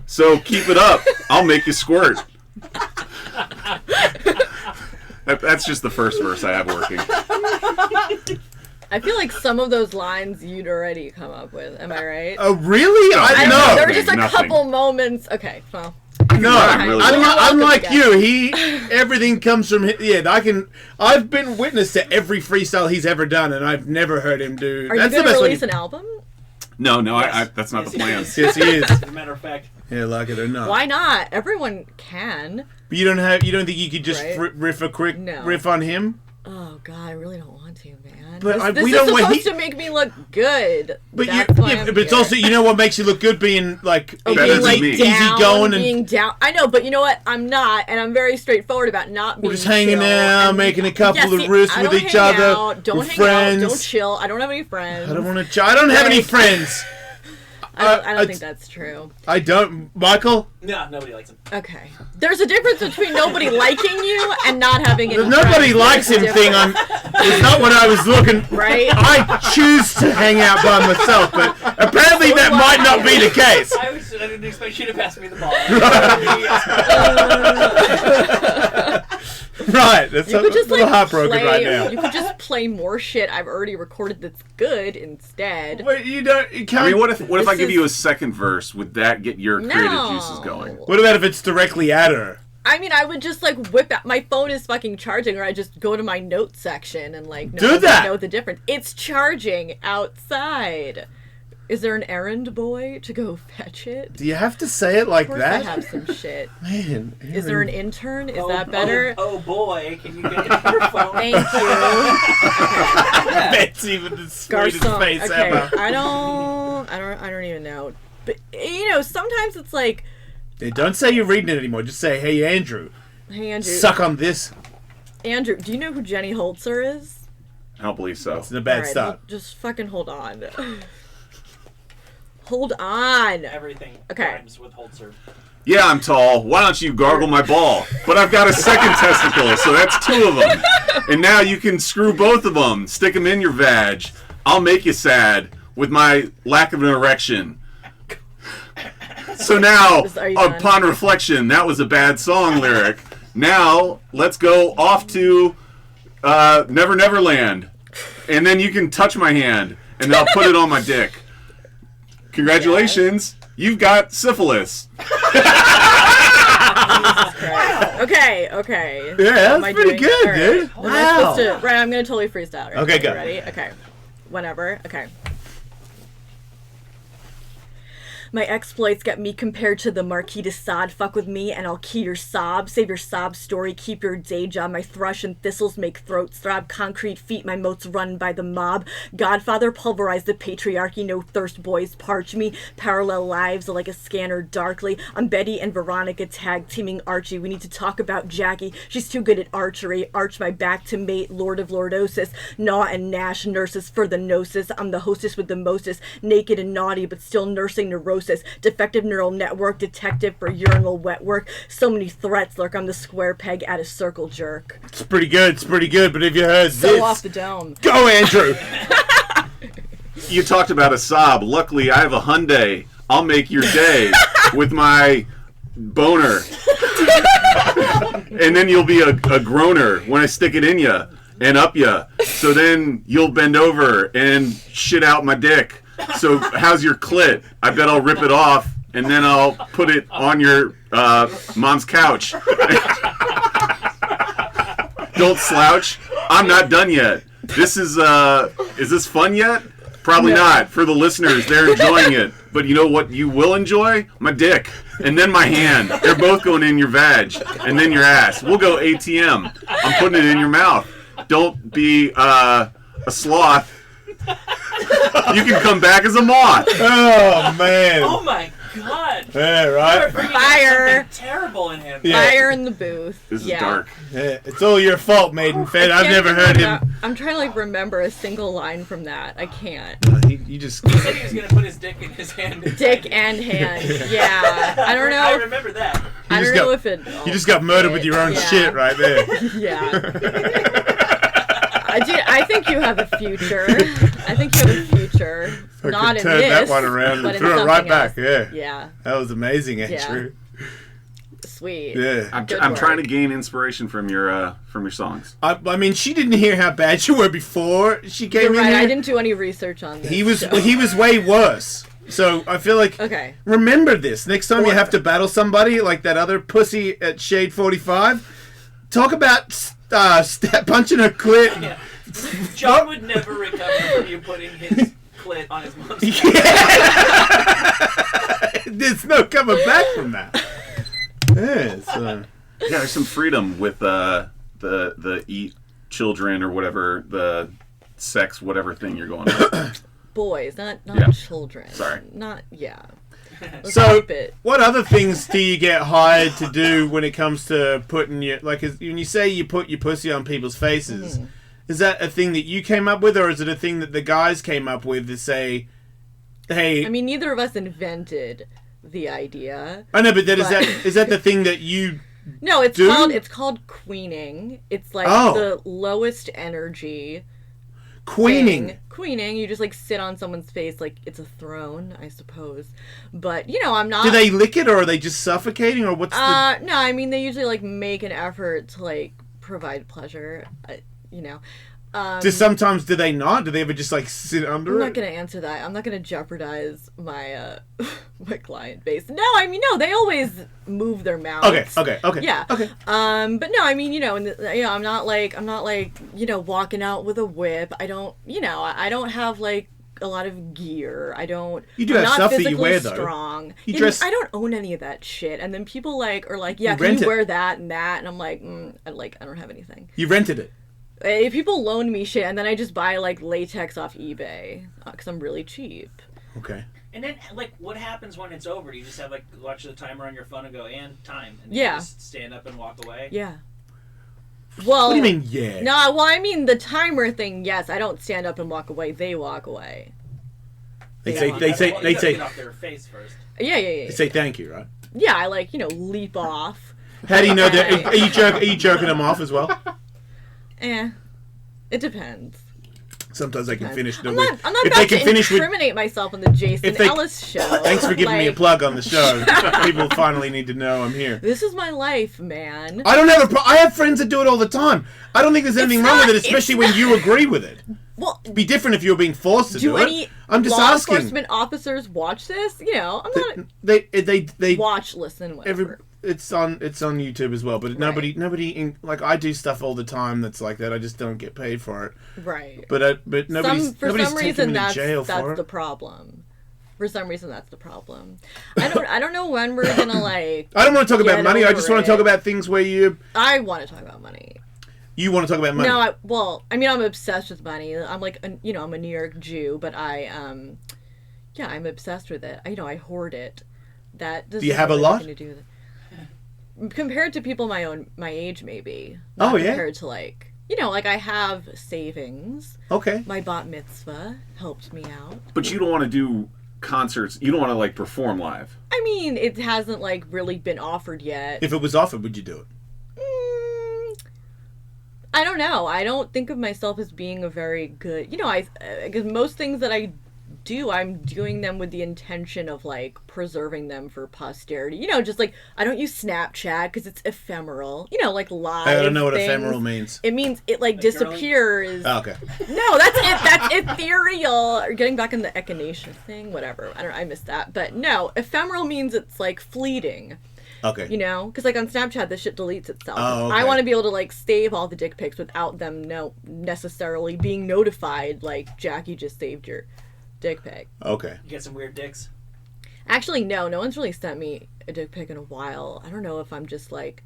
So keep it up. I'll make you squirt. That's just the first verse I have working. I feel like some of those lines you'd already come up with. Am I right? Oh, really? I don't know. know. There were just a Nothing. couple moments. Okay, well. No, rhyme really well. unlike Welcome you, everything comes from him. Yeah, I've been witness to every freestyle he's ever done, and I've never heard him do. Are you That's the going to best release one. an album? No, Yes. that's not the Yes, plan. Yes, he is. As a matter of fact, Yeah, like it or not. Why not? Everyone can. But you don't think you could just Right. riff a quick No. riff on him? Oh God, I really don't want to, man. But this we is don't want- supposed to make me look good. But That's why I'm but it's here. also, you know what makes you look good being like Oh, Better being than like me. down, easy going and being down. I know, but you know what? I'm not, and I'm very straightforward about not being. we're just hanging chill out, and- making a couple Yeah, of see, riffs I with don't each hang other. out, don't We're hang friends. out, don't chill. I don't have any friends. I don't want to. I don't have any Right. friends. I don't I- think that's true. I don't. Michael, no, nobody likes him. Okay, there's a difference between nobody liking you and not having any. the nobody friends. likes him There's a thing is not what I was looking. Right? I choose to hang out by myself, but apparently that might not be the case. I didn't expect you to pass me the ball. Right, that's You a could just little like heartbroken play. right now. You could just play more shit I've already recorded that's good instead. But you don't. You can't. I mean, what if This I give is- you a second verse? Would that get your creative No. juices going? What about if it's directly at her? I mean, I would just like whip out. My phone is fucking charging, or I just go to my notes section and like Do that. know the difference. It's charging outside. Is there an errand boy to go fetch it? Do you have to say it like Of course, that? I have some shit. Man, Is there an intern? Is that better? Oh boy, can you get your phone? Thank you. That's even the sweetest Garcon. face Okay, ever. I don't even know. But sometimes it's like, Hey, don't say you're reading it anymore. Just say, hey, Andrew, hey Andrew, suck on this. Andrew, do you know who Jenny Holzer is? I don't believe so. It's a bad Alright, start. well, just fucking hold on. Hold on. Everything Okay. rhymes with Holzer. Yeah, I'm tall. Why don't you gargle my ball? But I've got a second testicle, so that's 2 of them. And now you can screw both of them. Stick them in your vag. I'll make you sad with my lack of an erection. So now, Are you done? upon reflection, that was a bad song lyric. Now, let's go off to Never Never Land. And then you can touch my hand, and I'll put it on my dick. Congratulations, you've got syphilis. Okay. Yeah, that's Am I pretty doing- good, alright. dude. Am I supposed to? Right, I'm gonna totally freestyle. Right? Okay, go. Ready? Okay. Whenever. Okay. My exploits got me compared to the Marquis de Sade. Fuck with me and I'll key your sob. Save your sob story, keep your day job. My thrush and thistles make throats throb. Concrete feet, my moats run by the mob. Godfather pulverized the patriarchy. No thirst boys parch me. Parallel lives like a scanner darkly. I'm Betty and Veronica tag teaming Archie. We need to talk about Jackie. She's too good at archery. Arch my back to mate, Lord of Lordosis. Gnaw and gnash nurses for the gnosis. I'm the hostess with the mostest. Naked and naughty but still nursing neurosis. Defective neural network, detective for urinal wet work. So many threats lurk. I'm the square peg at a circle jerk. It's pretty good, but have you heard So this? off the dome. Go, Andrew! You talked about a sob. Luckily, I have a Hyundai. I'll make your day with my boner. And then you'll be a groaner when I stick it in ya and up ya. So then you'll bend over and shit out my dick. So how's your clit? I bet I'll rip it off and then I'll put it on your mom's couch. Don't slouch. I'm not done yet. This is this fun yet? Probably not. For the listeners, they're enjoying it. But you know what you will enjoy? My dick. And then my hand. They're both going in your vag. And then your ass. We'll go ATM. I'm putting it in your mouth. Don't be a sloth. You can come back as a moth. Oh, man. Oh my god! Yeah, You're right? bringing Fire. something terrible in him. Yeah. Fire in the booth. This is yeah. dark. Yeah, it's all your fault, Maidenfed. I've Can't never even heard remem- him. I'm trying to remember a single line from that. I can't. You just... He said he was gonna put his dick in his hand. Dick and hand. Yeah. I don't know. I remember that. I just don't know got- if it. You just got murdered with your own Yeah. shit right there. Yeah. I think you have a future. I think you have a future. I Not could in turn this, that one around but and in throw it right something back. else. Yeah. Yeah. That was amazing, Andrew. Sweet. Yeah. I'm Good trying to work. gain inspiration from your songs. I mean, she didn't hear how bad you were before she came You're in right. here. I didn't do any research on this. He was so- way worse. So I feel like Okay. remember this next time you have to battle somebody like that other pussy at Shade 45. Talk about punching her clit. Yeah. John would never recover from you putting his clit on his mom's. There's no coming back from that. Yeah, so. Yeah, there's some freedom with the eat children or whatever, the sex whatever thing you're going with. Boys, not Yeah. children. Sorry. Not Let's So, keep it. what other things do you get hired to do when it comes to putting your, like, when you say you put your pussy on people's faces, is that a thing that you came up with, or is it a thing that the guys came up with to say, hey... I mean, neither of us invented the idea. I know, but is that the thing that you... No, it's Do? called queening. It's like Oh. the lowest energy Queening? thing. Queening, you just like sit on someone's face like it's a throne, I suppose. But I'm not. Do they lick it, or are they just suffocating, or what's the... No, I mean they usually like make an effort to like provide pleasure. Sometimes do they not? Do they ever just like sit under I'm it? not gonna answer that. I'm not gonna jeopardize my my client base. No, I mean no. They always move their mouths. Okay. Yeah. Okay. But no, I mean I'm not like walking out with a whip. I don't I don't have like a lot of gear. I don't. You do I'm have not stuff that you physically wear, though. strong. You dress- I don't own any of that shit. And then people are like, yeah, You can rent you it. wear that and that? And I'm like, I don't have anything. You rented it. People loan me shit, and then I just buy like latex off eBay because I'm really cheap. Okay. And then, like, what happens when it's over? Do you just have, like, watch the timer on your phone and go, and time? And Yeah. you just stand up and walk away? Yeah. Well, What do you mean, yeah? No, well, I mean the timer thing. Yes, I don't stand up and walk away. They walk away. They You say gotta they get off their face first. Yeah. say thank you, right? Yeah, I like leap off. How do you know that? Are you jerking them off as well? It depends. Sometimes they can finish the. I'm not if about they can to finish with. incriminate myself on the Jason If they- Ellis show. Thanks for giving me a Like, plug on the show. People finally need to know I'm here. This is my life, man. I don't have I have friends that do it all the time. I don't think there's anything wrong with it, it's especially when you agree with it. Well, It'd be different if you were being forced to do any it. I'm just law asking. enforcement officers watch this? I'm not They watch, listen, whatever. it's on YouTube as well, but nobody like I do stuff all the time that's like that. I just don't get paid for it. Right. But nobody's For nobody's some taking reason, me to that's jail for the it. problem. For some reason, that's the problem. I don't know when we're gonna like. I don't want to talk about get money. I over just want it. to talk about things where I want to talk about money. you want to talk about money. No, I'm obsessed with money. I'm like, I'm a New York Jew, but I'm obsessed with it. I hoard it. That doesn't Do you have a really lot? anything to do with it. Compared to people my age, maybe. Oh, Not yeah? Compared to like I have savings. Okay. My bat mitzvah helped me out. But you don't want to do concerts. You don't want to like perform live. I mean, it hasn't like really been offered yet. If it was offered, would you do it? I don't know. I don't think of myself as being a very good. Because most things that I do, I'm doing them with the intention of like preserving them for posterity. Just like I don't use Snapchat because it's ephemeral. Like live. I don't know what things. ephemeral means. It means it like disappears. Oh, okay. No, that's it. That's ethereal. Or getting back in the echinacea thing, whatever. I missed that. But no, ephemeral means it's like fleeting. Okay. Because like on Snapchat, this shit deletes itself. Oh, okay. I want to be able to like save all the dick pics without them necessarily being notified. Like Jackie just saved your dick pic. Okay. You get some weird dicks? Actually, no one's really sent me a dick pic in a while. I don't know if I'm just like,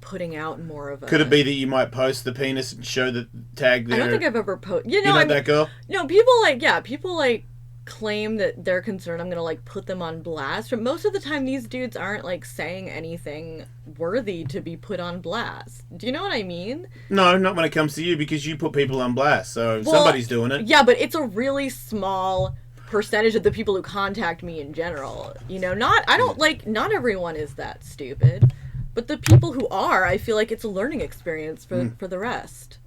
putting out more of a. Could it be that you might post the penis and show the tag there? I don't think I've ever posted. You're not that girl? No, people like claim that they're concerned I'm gonna like put them on blast, but most of the time these dudes aren't like saying anything worthy to be put on blast. Do you know what I mean? No, not when it comes to you, because you put people on blast, so somebody's doing it. Yeah, but it's a really small percentage of the people who contact me in general. Not everyone is that stupid, but the people who are, I feel like it's a learning experience for the rest.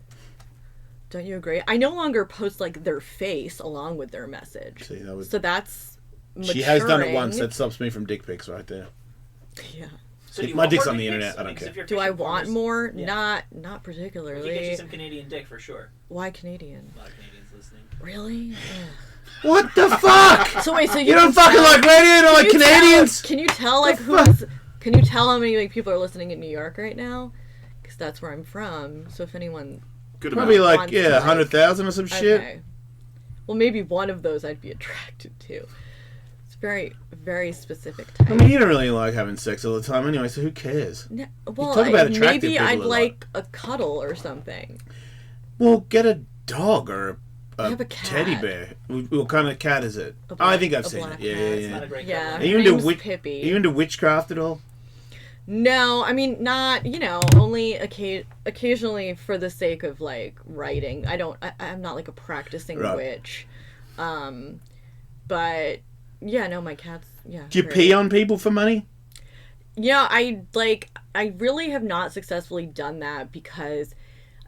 Don't you agree? I no longer post like their face along with their message. See, that was... So that's maturing. She has done it once. That stops me from dick pics right there. Yeah. So do you My want dick's more on the dick internet, pics? I don't Because care. if you're Do I fishing want farmers- more? Yeah. Not We can get particularly. you some Canadian dick for sure. Why Canadian? A lot of Canadians listening. Really? What the fuck? So wait, so You don't fucking like radio? You don't like Canadians? Can you tell like The who's? Can you tell how many like people are listening in New York right now? Because that's where I'm from. So if anyone. Good Probably amount. like, wants yeah, to, 100,000 or some shit. Okay. Well, maybe one of those I'd be attracted to. It's very, very specific type. I mean, you don't really like having sex all the time anyway, so who cares? Well, talk about attractive maybe people I'd a lot. like a cuddle or something. Well, get a dog or I a have a cat. teddy bear. What kind of cat is it? A I think I've a seen black it. Yeah, cat. yeah, It's yeah. not a great Yeah. cover. Are you Her into name's witch? Pippi. Are you into witchcraft at all? No, I mean not. Only occasionally for the sake of like writing. I'm not like a practicing Right. witch. But yeah, no, my cat's yeah. Do you great. pee on people for money? Yeah, I really have not successfully done that because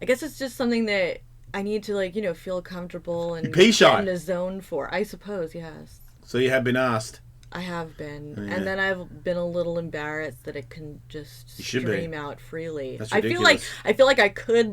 I guess it's just something that I need to like feel comfortable and You pee shy. get in a zone for. I suppose yes. So you have been asked. I have been, Yeah. and then I've been a little embarrassed that it can just You should be. stream out freely. That's I feel like ridiculous. I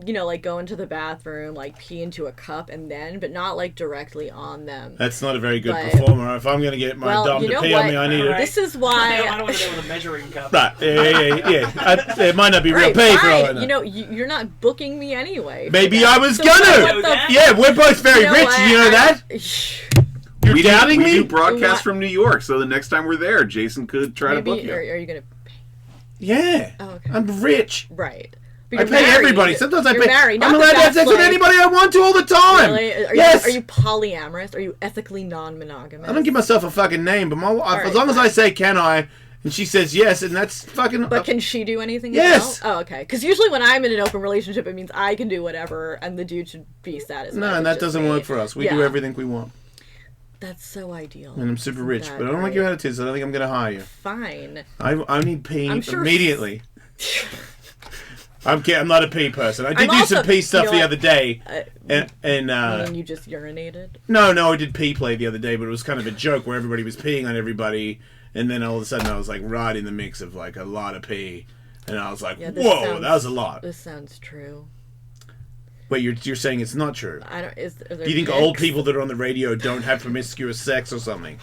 could, like go into the bathroom, like pee into a cup, and then, but not like directly on them. That's not a very good But- performer. If I'm going to get my Well, dom you to know pee on what? me, I need Right. it. This is I why. don't want to do it with a measuring cup. Right, yeah. It might not be real Right, pee for all I fine. know. You're not booking me anyway. for Maybe that. I was So gonna. what the- that? Yeah, we're both very rich. what? You know that? You're We doubting do me? broadcast What? from New York, so the next time we're there, Jason could try to book Maybe you. are you gonna? Yeah. Oh, okay. I'm rich. Right. But I you're pay married. everybody. Sometimes I You're pay. married. I'm Not allowed that to have that's, sex with like- anybody I want to all the time. Really? Yes. Are you polyamorous? Are you ethically non-monogamous? I don't give myself a fucking name, but my wife, right, as long as fine. I say can I, and she says yes, and that's fucking. But can she do anything? Yes. As well? Oh, okay. Because usually when I'm in an open relationship, it means I can do whatever, and the dude should be satisfied. no, with and that just doesn't me. work for us. We Yeah. do everything we want, That's so ideal. and I'm super Isn't rich, that but I don't like great? your attitude, so I don't think I'm gonna hire you. Fine. I need pee I'm sure- immediately. I'm kidding. I'm not a pee person. I did I'm do also- some pee stuff you know the what? other day, and And you just urinated. no, I did pee play the other day, but it was kind of a joke where everybody was peeing on everybody, and then all of a sudden I was like right in the mix of like a lot of pee, and I was like, Yeah, this whoa, sounds- that was a lot. This sounds true. Wait, you're saying it's not true? I don't. Are there Do you think pics? old people that are on the radio don't have promiscuous sex or something?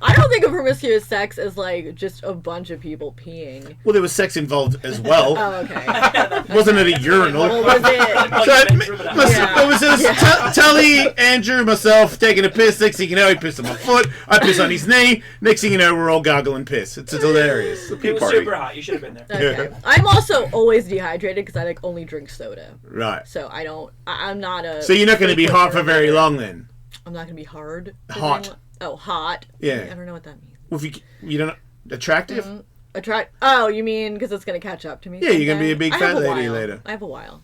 I don't think of promiscuous sex as like just a bunch of people peeing. Well, there was sex involved as well. Oh, okay. Wasn't it a urinal? What was it? It was just Tully, Andrew, myself taking a piss. Next thing you know, he pissed on my foot. I piss on his knee. Next thing you know, we're all gargling piss. It's hilarious. It was party. super hot. You should have been there. Okay. I'm also always dehydrated because I like only drink soda. Right. So I don't. I'm not a. So you're not going to be hot for very long then? I'm not going to be hard. for Hot. very long- Oh, hot. Yeah. I don't know what that means. Well, if you don't attractive? Oh, you mean because it's going to catch up to me? Yeah, you're gonna be a someday? big I fat have a lady while. later. I have a while.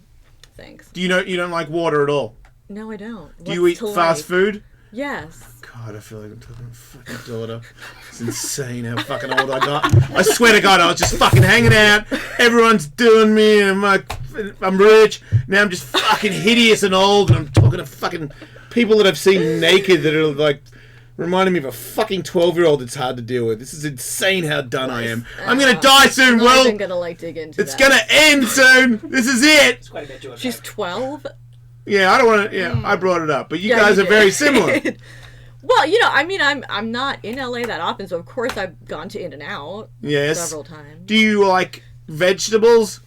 Thanks. Do you don't like water at all? No, I don't. Do you eat fast food? Yes. God, I feel like I'm talking to my fucking daughter. It's insane how fucking old I got. I swear to God, I was just fucking hanging out. Everyone's doing me, and I'm rich. Now I'm just fucking hideous and old, and I'm talking to fucking people that I've seen naked that are like reminding me of a fucking 12-year-old that's hard to deal with. This is insane how done I am. I'm gonna die soon, I'm not Will. even gonna like dig into It's that. gonna end soon. This is it. It's quite a bit to She's 12. Yeah, I don't want to. Yeah, I brought it up, but you Yeah, guys you are very did. similar. Well, I mean, I'm not in LA that often, so of course I've gone to In-N-Out Yes. several times. Do you like vegetables?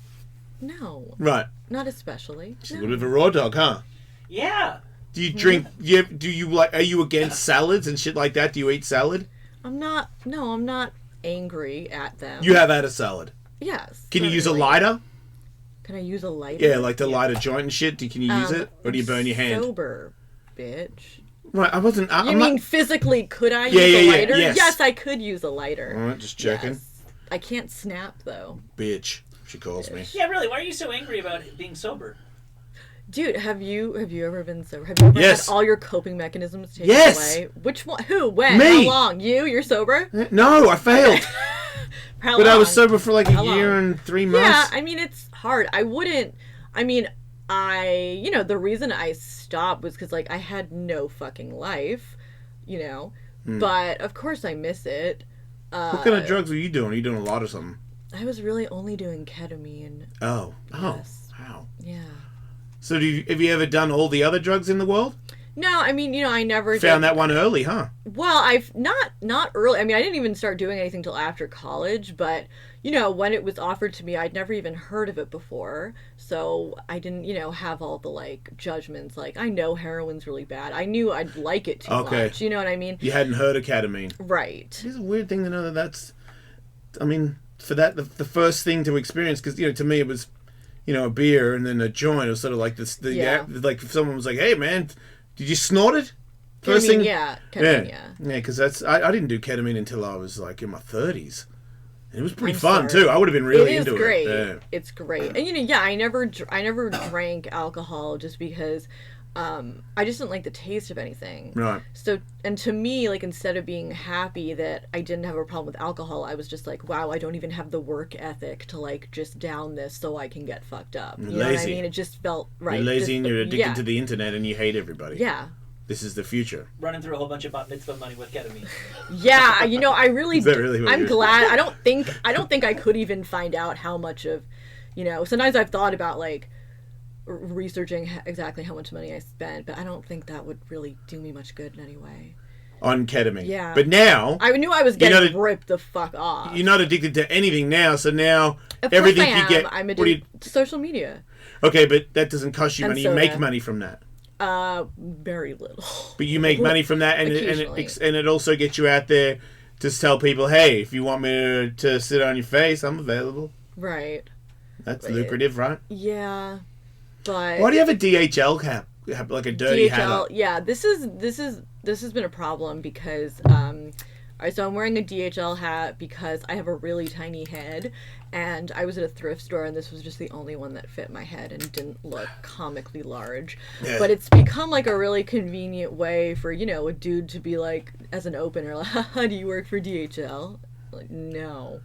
No, Right. not especially. She's a little bit of a raw dog, huh? Yeah. Do you drink? Do you like? Are you against salads and shit like that? Do you eat salad? I'm not. No, I'm not angry at them. You have had a salad. Yes. Can you use a certainly. lighter? Can I use a lighter? Yeah, like to light a joint and shit. Can you use it, or do you burn your hand? Sober, bitch. Right, I wasn't. You I'm mean not. physically? Could I Yeah, use yeah, a yeah, lighter? yes. Yes, I could use a lighter. All right, just checking. Yes. I can't snap though. Bitch, she calls me. Yeah, really. Why are you so angry about being sober? Dude, have you ever been sober? Have you ever Yes. had all your coping mechanisms taken Yes. away? Which one? Who? When? Me. How long? You're sober? No, I failed. How But long? I was sober for like a How year long? and 3 months. Yeah, I mean it's hard. I wouldn't. I mean, the reason I stopped was because like I had no fucking life, But of course I miss it. What kind of drugs were you doing? Are you doing a lot or something? I was really only doing ketamine. Oh. Yes. Wow. Yeah. So have you ever done all the other drugs in the world? No, I mean, I never Found did. that one early, huh? Well, I've not early. I mean, I didn't even start doing anything till after college, but when it was offered to me, I'd never even heard of it before. So I didn't, have all the like judgments like I know heroin's really bad. I knew I'd like it too Okay. much. You know what I mean? You hadn't heard of ketamine. Right. It's a weird thing to know that's. I mean, for that, the first thing to experience, because to me it was, a beer and then a joint. It was sort of like this. Yeah. Like if someone was like, "Hey, man, did you snort it?" First thing. Yeah. Ketamine, yeah. Yeah, because I didn't do ketamine until I was like in my 30s. And it was pretty I'm fun sorry. too. I would have been really It is into great. it. Yeah. It's great. And I never drank alcohol just because I just didn't like the taste of anything. Right. So, and to me, like, instead of being happy that I didn't have a problem with alcohol, I was just like, wow, I don't even have the work ethic to, like, just down this so I can get fucked up. You know what I Lazy. mean? It just felt right. You're lazy and you're addicted yeah. to the internet and you hate everybody. Yeah. This is the future. Running through a whole bunch of bat mitzvah money with ketamine. Yeah, I really, Is that really what I'm you're- glad. I don't think I could even find out how much of, sometimes I've thought about, like, researching exactly how much money I spent, but I don't think that would really do me much good in any way. On ketamine. Yeah. But now, I knew I was You're getting not ripped the fuck off. you're not addicted to anything now, so now Of course everything I am. you get. I'm what do you, addicted to social media. okay, but that doesn't cost you And money. You soda. make money from that. Very little. But you make money from that, and Occasionally. it also gets you out there to tell people, hey, if you want me to sit on your face, I'm available. Right. That's lucrative, right? Yeah, but Why do you have a DHL cap? Like a dirty hat DHL. up? Yeah, this has been a problem because so I'm wearing a DHL hat because I have a really tiny head, and I was at a thrift store and this was just the only one that fit my head and didn't look comically large. Yeah. But it's become like a really convenient way for, you know, a dude to be like, as an opener, like, haha, do you work for DHL? Like, no.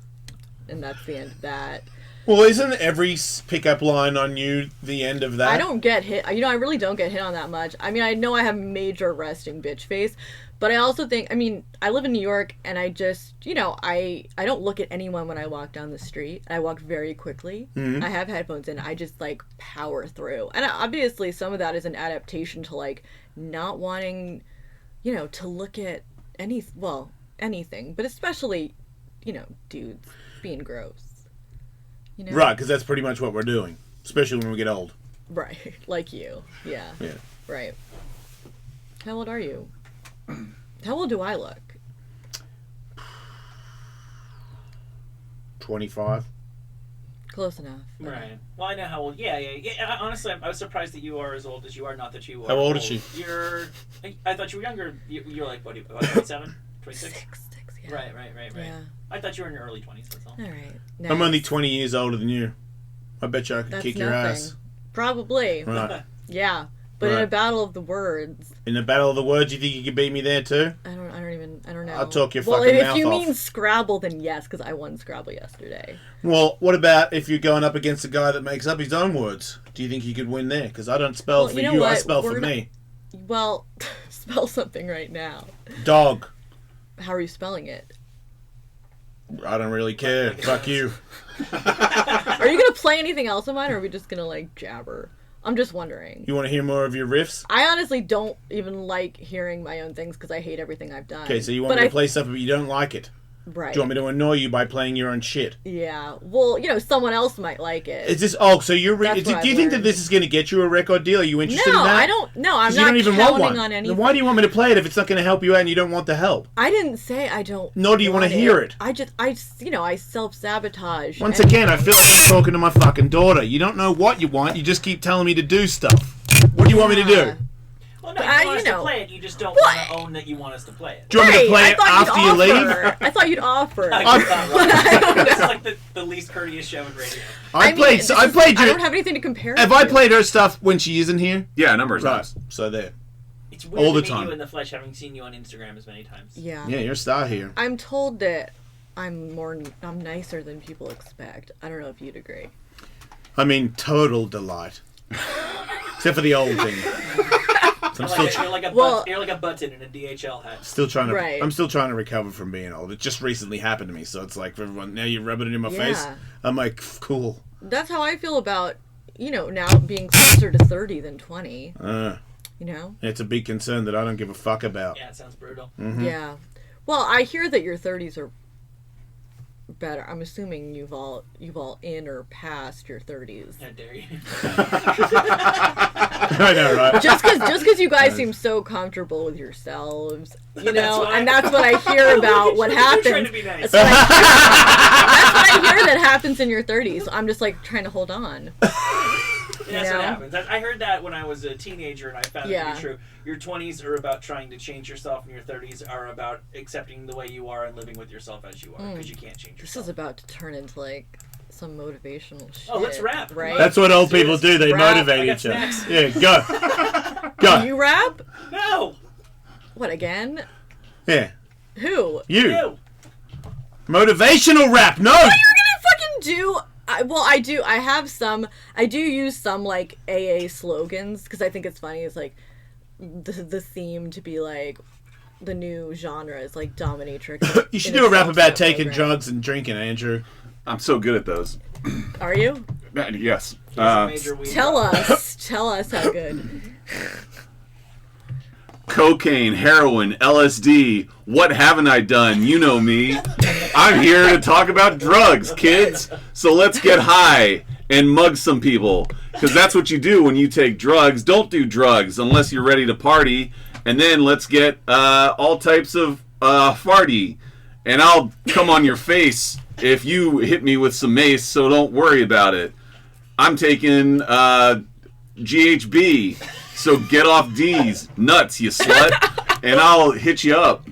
And that's the end of that. Well, isn't every pickup line on you the end of that? I don't get hit. You know, I really don't get hit on that much. I mean, I know I have major resting bitch face, but I also think, I mean, I live in New York, and I just, you know, I don't look at anyone when I walk down the street. I walk very quickly. Mm-hmm. I have headphones in. I just, like, power through. And obviously, some of that is an adaptation to, like, not wanting, you know, to look at anything, but especially, you know, dudes being gross. You know? Right, because that's pretty much what we're doing, especially when we get old. Right, like you. Yeah. Yeah. Right. How old are you? How old do I look? 25. Close enough. Right. Well, I know how old. Yeah. Honestly, I was surprised that you are as old as you are. Not that you are. How old is she? I thought you were younger. You're like, what, about 27? 26? Six, yeah. Right. Yeah. I thought you were in your early 20s, that's all. All right. I'm only 20 years older than you. I bet you I could That's kick your nothing. ass. Probably. Right. Yeah. But in Right. a battle of the words, In the battle of the words, you think you could beat me there too? I don't know. I'll talk your well, fucking if mouth you off. mean Scrabble, then yes, because I won Scrabble yesterday. Well, what about if you're going up against a guy that makes up his own words? Do you think you could win there? Because I don't spell Well, for you know you, I what? spell for We're not- me. Well, spell something right now. Dog. How are you spelling it? I don't really care. Fuck you. Are you gonna play anything else of mine, or are we just gonna like jabber? I'm just wondering. You want to hear more of your riffs? I honestly don't even like hearing my own things because I hate everything I've done. Okay, so you want But me to play stuff, but you don't like it. Right. Do you want me to annoy you by playing your own shit? Yeah. Well, you know, someone else might like it. Is this? Oh, so you're? That's Do what you I've think that learned. this is going to get you a record deal? Are you interested No, in that? I don't. No, I'm 'Cause not you don't even counting want one. on anything. Then why do you want me to play it if it's not going to help you out and you don't want the help? I didn't say I don't. Nor do you want to hear it. I self-sabotage. Once again, I feel like I'm talking to my fucking daughter. You don't know what you want. You just keep telling me to do stuff. What do you want me to do? Well, no, But you want us to play it. You just don't want to own that you want us to play it. Do you want me to play I it thought after you'd you leave? offer. I thought you'd offer. This is like the least courteous show in radio. I played I your. don't have anything to compare. Have to. I played her stuff when she isn't here? Yeah, a number of Right. times. So there. It's weird All the to meet time. you in the flesh, having seen you on Instagram as many times. Yeah. Yeah, you're a star here. I'm told that I'm nicer than people expect. I don't know if you'd agree. I mean, total delight. Except for the old thing. So You're like a button in a DHL hat. Still trying to. Right. I'm still trying to recover from being old. It just recently happened to me, so it's like for everyone. Now you're rubbing it in my face. Yeah. I'm like, cool. That's how I feel about, you know, now being closer to 30 than 20. You know? It's a big concern that I don't give a fuck about. Yeah, it sounds brutal. Mm-hmm. Yeah. Well, I hear that your 30s are better. I'm assuming you've all in or past your 30s. How dare you? I know, right? Just because you guys seem so comfortable with yourselves, you know, why. and that's what I hear about what You're trying happens. to be nice. That's what I hear that happens in your 30s. I'm just like trying to hold on. Yeah, that's know? what happens. I heard that when I was a teenager, and I found it to Yeah. be true. Your 20s are about trying to change yourself, and your 30s are about accepting the way you are and living with yourself as you are, because you can't change This yourself. is about to turn into like some motivational shit. Oh, let's rap. Right? That's what old people do. They Rap. motivate I got each other. snacks. Yeah, go. Go. Do you rap? No! What again? Yeah. Who? You. Motivational rap. No. You're gonna fucking do. I do. I do use some like AA slogans because I think it's funny. It's like the theme to be like the new genre is like dominatrix. You should in do a rap self-help about taking program. drugs and drinking, Andrew. I'm so good at those. Are you? Yes. He's a major weed Tell robber. us how good. Cocaine, heroin, LSD. What haven't I done? You know me. I'm here to talk about drugs, kids. So let's get high and mug some people. Because that's what you do when you take drugs. Don't do drugs unless you're ready to party. And then let's get all types of farty. And I'll come on your face if you hit me with some mace, so don't worry about it. I'm taking GHB, so get off D's. Nuts, you slut. And I'll hit you up.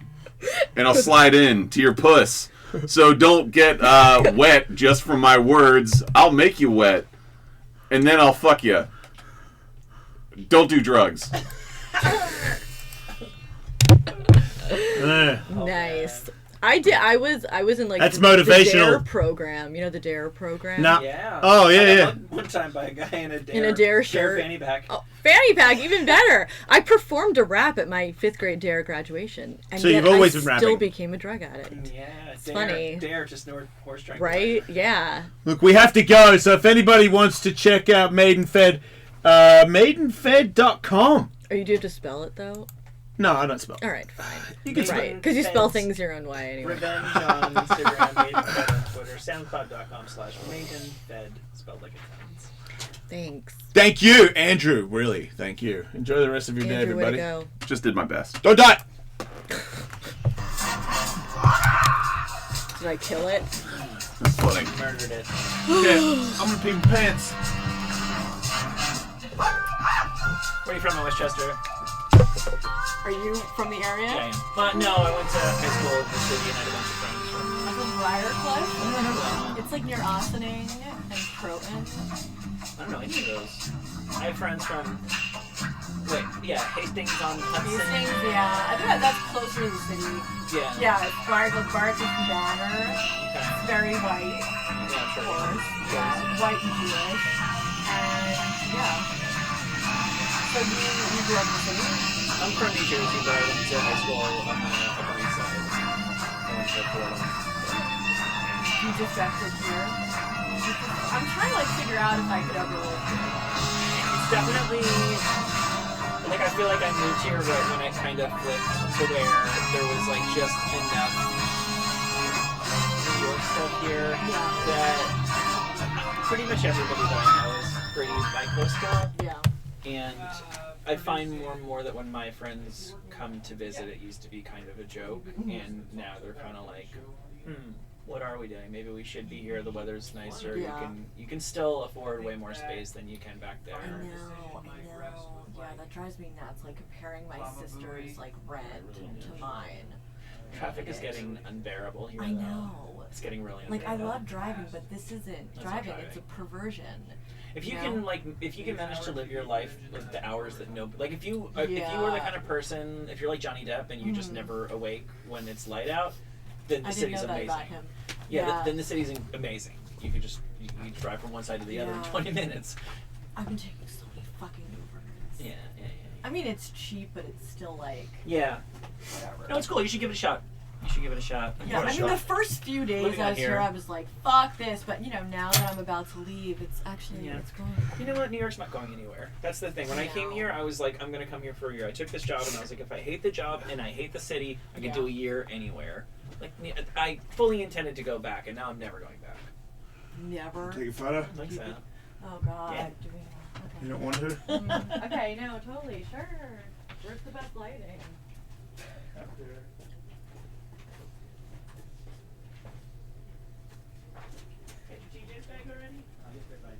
And I'll slide in to your puss. So don't get wet just from my words. I'll make you wet. And then I'll fuck you. Don't do drugs. Nice. I did. I was in like That's the motivational. DARE program. You know the DARE program. No. Yeah. Oh, yeah, I got yeah. mugged one time by a guy in a dare, In a dare shirt. fanny pack. Oh, fanny pack, even better. I performed a rap at my 5th grade DARE graduation, and So yet you've always I been still rapping. became a drug addict. Yeah, It's funny. Dare just North Horse Strike. Right? Yeah. Look, we have to go. So if anybody wants to check out Maidenfed, maidenfed.com. Or you do have to spell it though. No, I don't spell. All right, fine. You can Right, because you spell things your own way anyway. Revenge on Instagram, Maidenfed on Twitter, SoundCloud.com/Maidenfed, spelled like it sounds. Thanks. Thank you, Andrew. Really, thank you. Enjoy the rest of your day, Andrew, way to everybody. go. Just did my best. Don't die. Did I kill it? That's funny. Murdered it. Okay, I'm gonna pee my pants. Where are you from in Westchester? Are you from the area? Yeah, I am. No, I went to high school in the city and I had a bunch of friends from. I'm from Briarcliff. It's like near Ossining and Croton. I don't know any of those. I have friends from. Wait, yeah, Hastings on Hudson. These things, yeah. I think that's closer to the city. Yeah. Yeah, it's Briarcliff Barcliff Banner. Okay. It's very white, Yeah, of sure. course. Yeah, white and Jewish. And yeah. So you grew up in the city? I'm from New Jersey, but I went to high school on the Upper East Side. I went to Florida. You defected here? I'm trying to like figure out if I could ever live here. It's definitely like I feel like I moved here right when it kind of flipped to where there was like just enough New York stuff here that pretty much everybody that I know is pretty bi-coastal. Yeah. And I find more and more that when my friends come to visit, it used to be kind of a joke, and now they're kind of like, what are we doing? Maybe we should be here. The weather's nicer. Yeah. You can still afford way more space than you can back there. I know. Yeah, that drives me nuts. Like comparing my sister's like rent to mine. Traffic is getting unbearable here. I though. know. It's getting really Like I unbearable. love driving, but this isn't That's driving. not It's a driving. perversion. If you know? can if you can manage to live your life with the hours that no, like if you were the Yeah. kind of person, if you're like Johnny Depp and you just never awake when it's light out, then the I didn't city's know that amazing. about him. Yeah, then the city's amazing. You could just you drive from one side to the other in Yeah. 20 minutes. I've been taking so many fucking Ubers. Yeah. I mean, it's cheap, but it's still like Yeah. whatever. No, it's cool. You should give it a shot. You should give it a shot. Yeah, I mean, the first few days Living I out was here. here, I was like, fuck this. But, you know, now that I'm about to leave, it's actually, Yeah. it's going. You know what? New York's not going anywhere. That's the thing. When I came No. here, I was like, I'm going to come here for a year. I took this job, and I was like, if I hate the job and I hate the city, I can do a year anywhere. Like, I fully intended to go back, and now I'm never going back. Never. Take a photo. Like that. Oh, God. Yeah. You don't want to? Okay, no, totally. Sure. Where's the best lighting? Hey, did you TJ's bag already? I'll get it by then.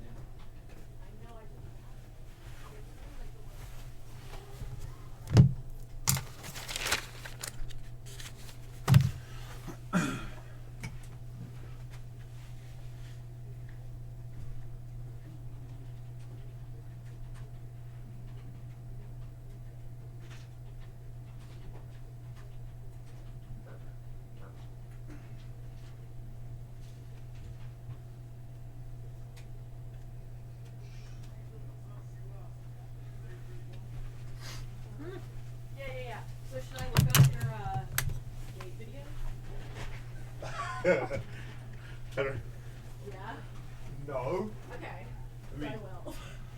Yeah. So should I look up your date video? Yeah? No. Okay. I mean- I will.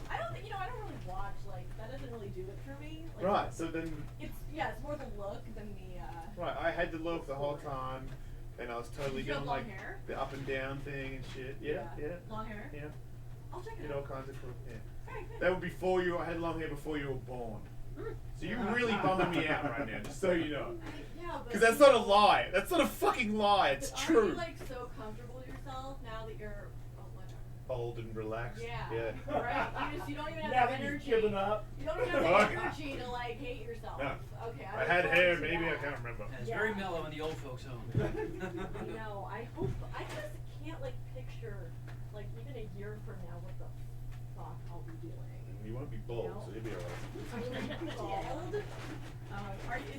I don't think, I don't really watch, like, that doesn't really do it for me. Like, Right. So then, it's more the look than the, right. I had to look the whole time, and I was totally You have doing long like hair? the up and down thing and shit. Yeah. long hair. Yeah. I'll check it Did out. all kinds of cool. Yeah. Alright, good. That was before you. I had long hair before you were born. So you're really bumming me out right now, just so you know. Yeah, but Because that's not a lie. That's not a fucking lie. It's But Are true. you like so comfortable with yourself now that you're whatever? Old and relaxed. Yeah. Right. You don't even have Now the that you've energy. given up. You don't even have the Fuck. energy to like hate yourself. No. Okay. I look had forward hair, to maybe I that. can't remember. It's Yeah. very mellow in the old folks' home. I know. I hope. I just can't like picture like even a year from now what the fuck I'll be doing. You won't be bald, No. so you'll be alright. Bald? Is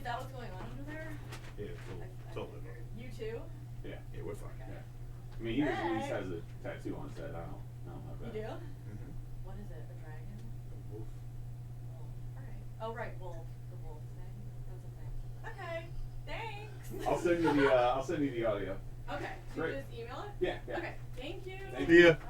that what's going on under there? Yeah, totally. You too? Yeah, we're fine. Okay. I mean, he just at least has a tattoo on his head. I don't have You that. do? Mm-hmm. What is it? A dragon? Wolf. Wolf. Alright. Oh right, wolf. The wolf thing. That's a thing. Okay. Thanks. I'll send you the audio. Okay. So Great. you just email it? Yeah. Okay. Thank you. Thank See ya. Bye.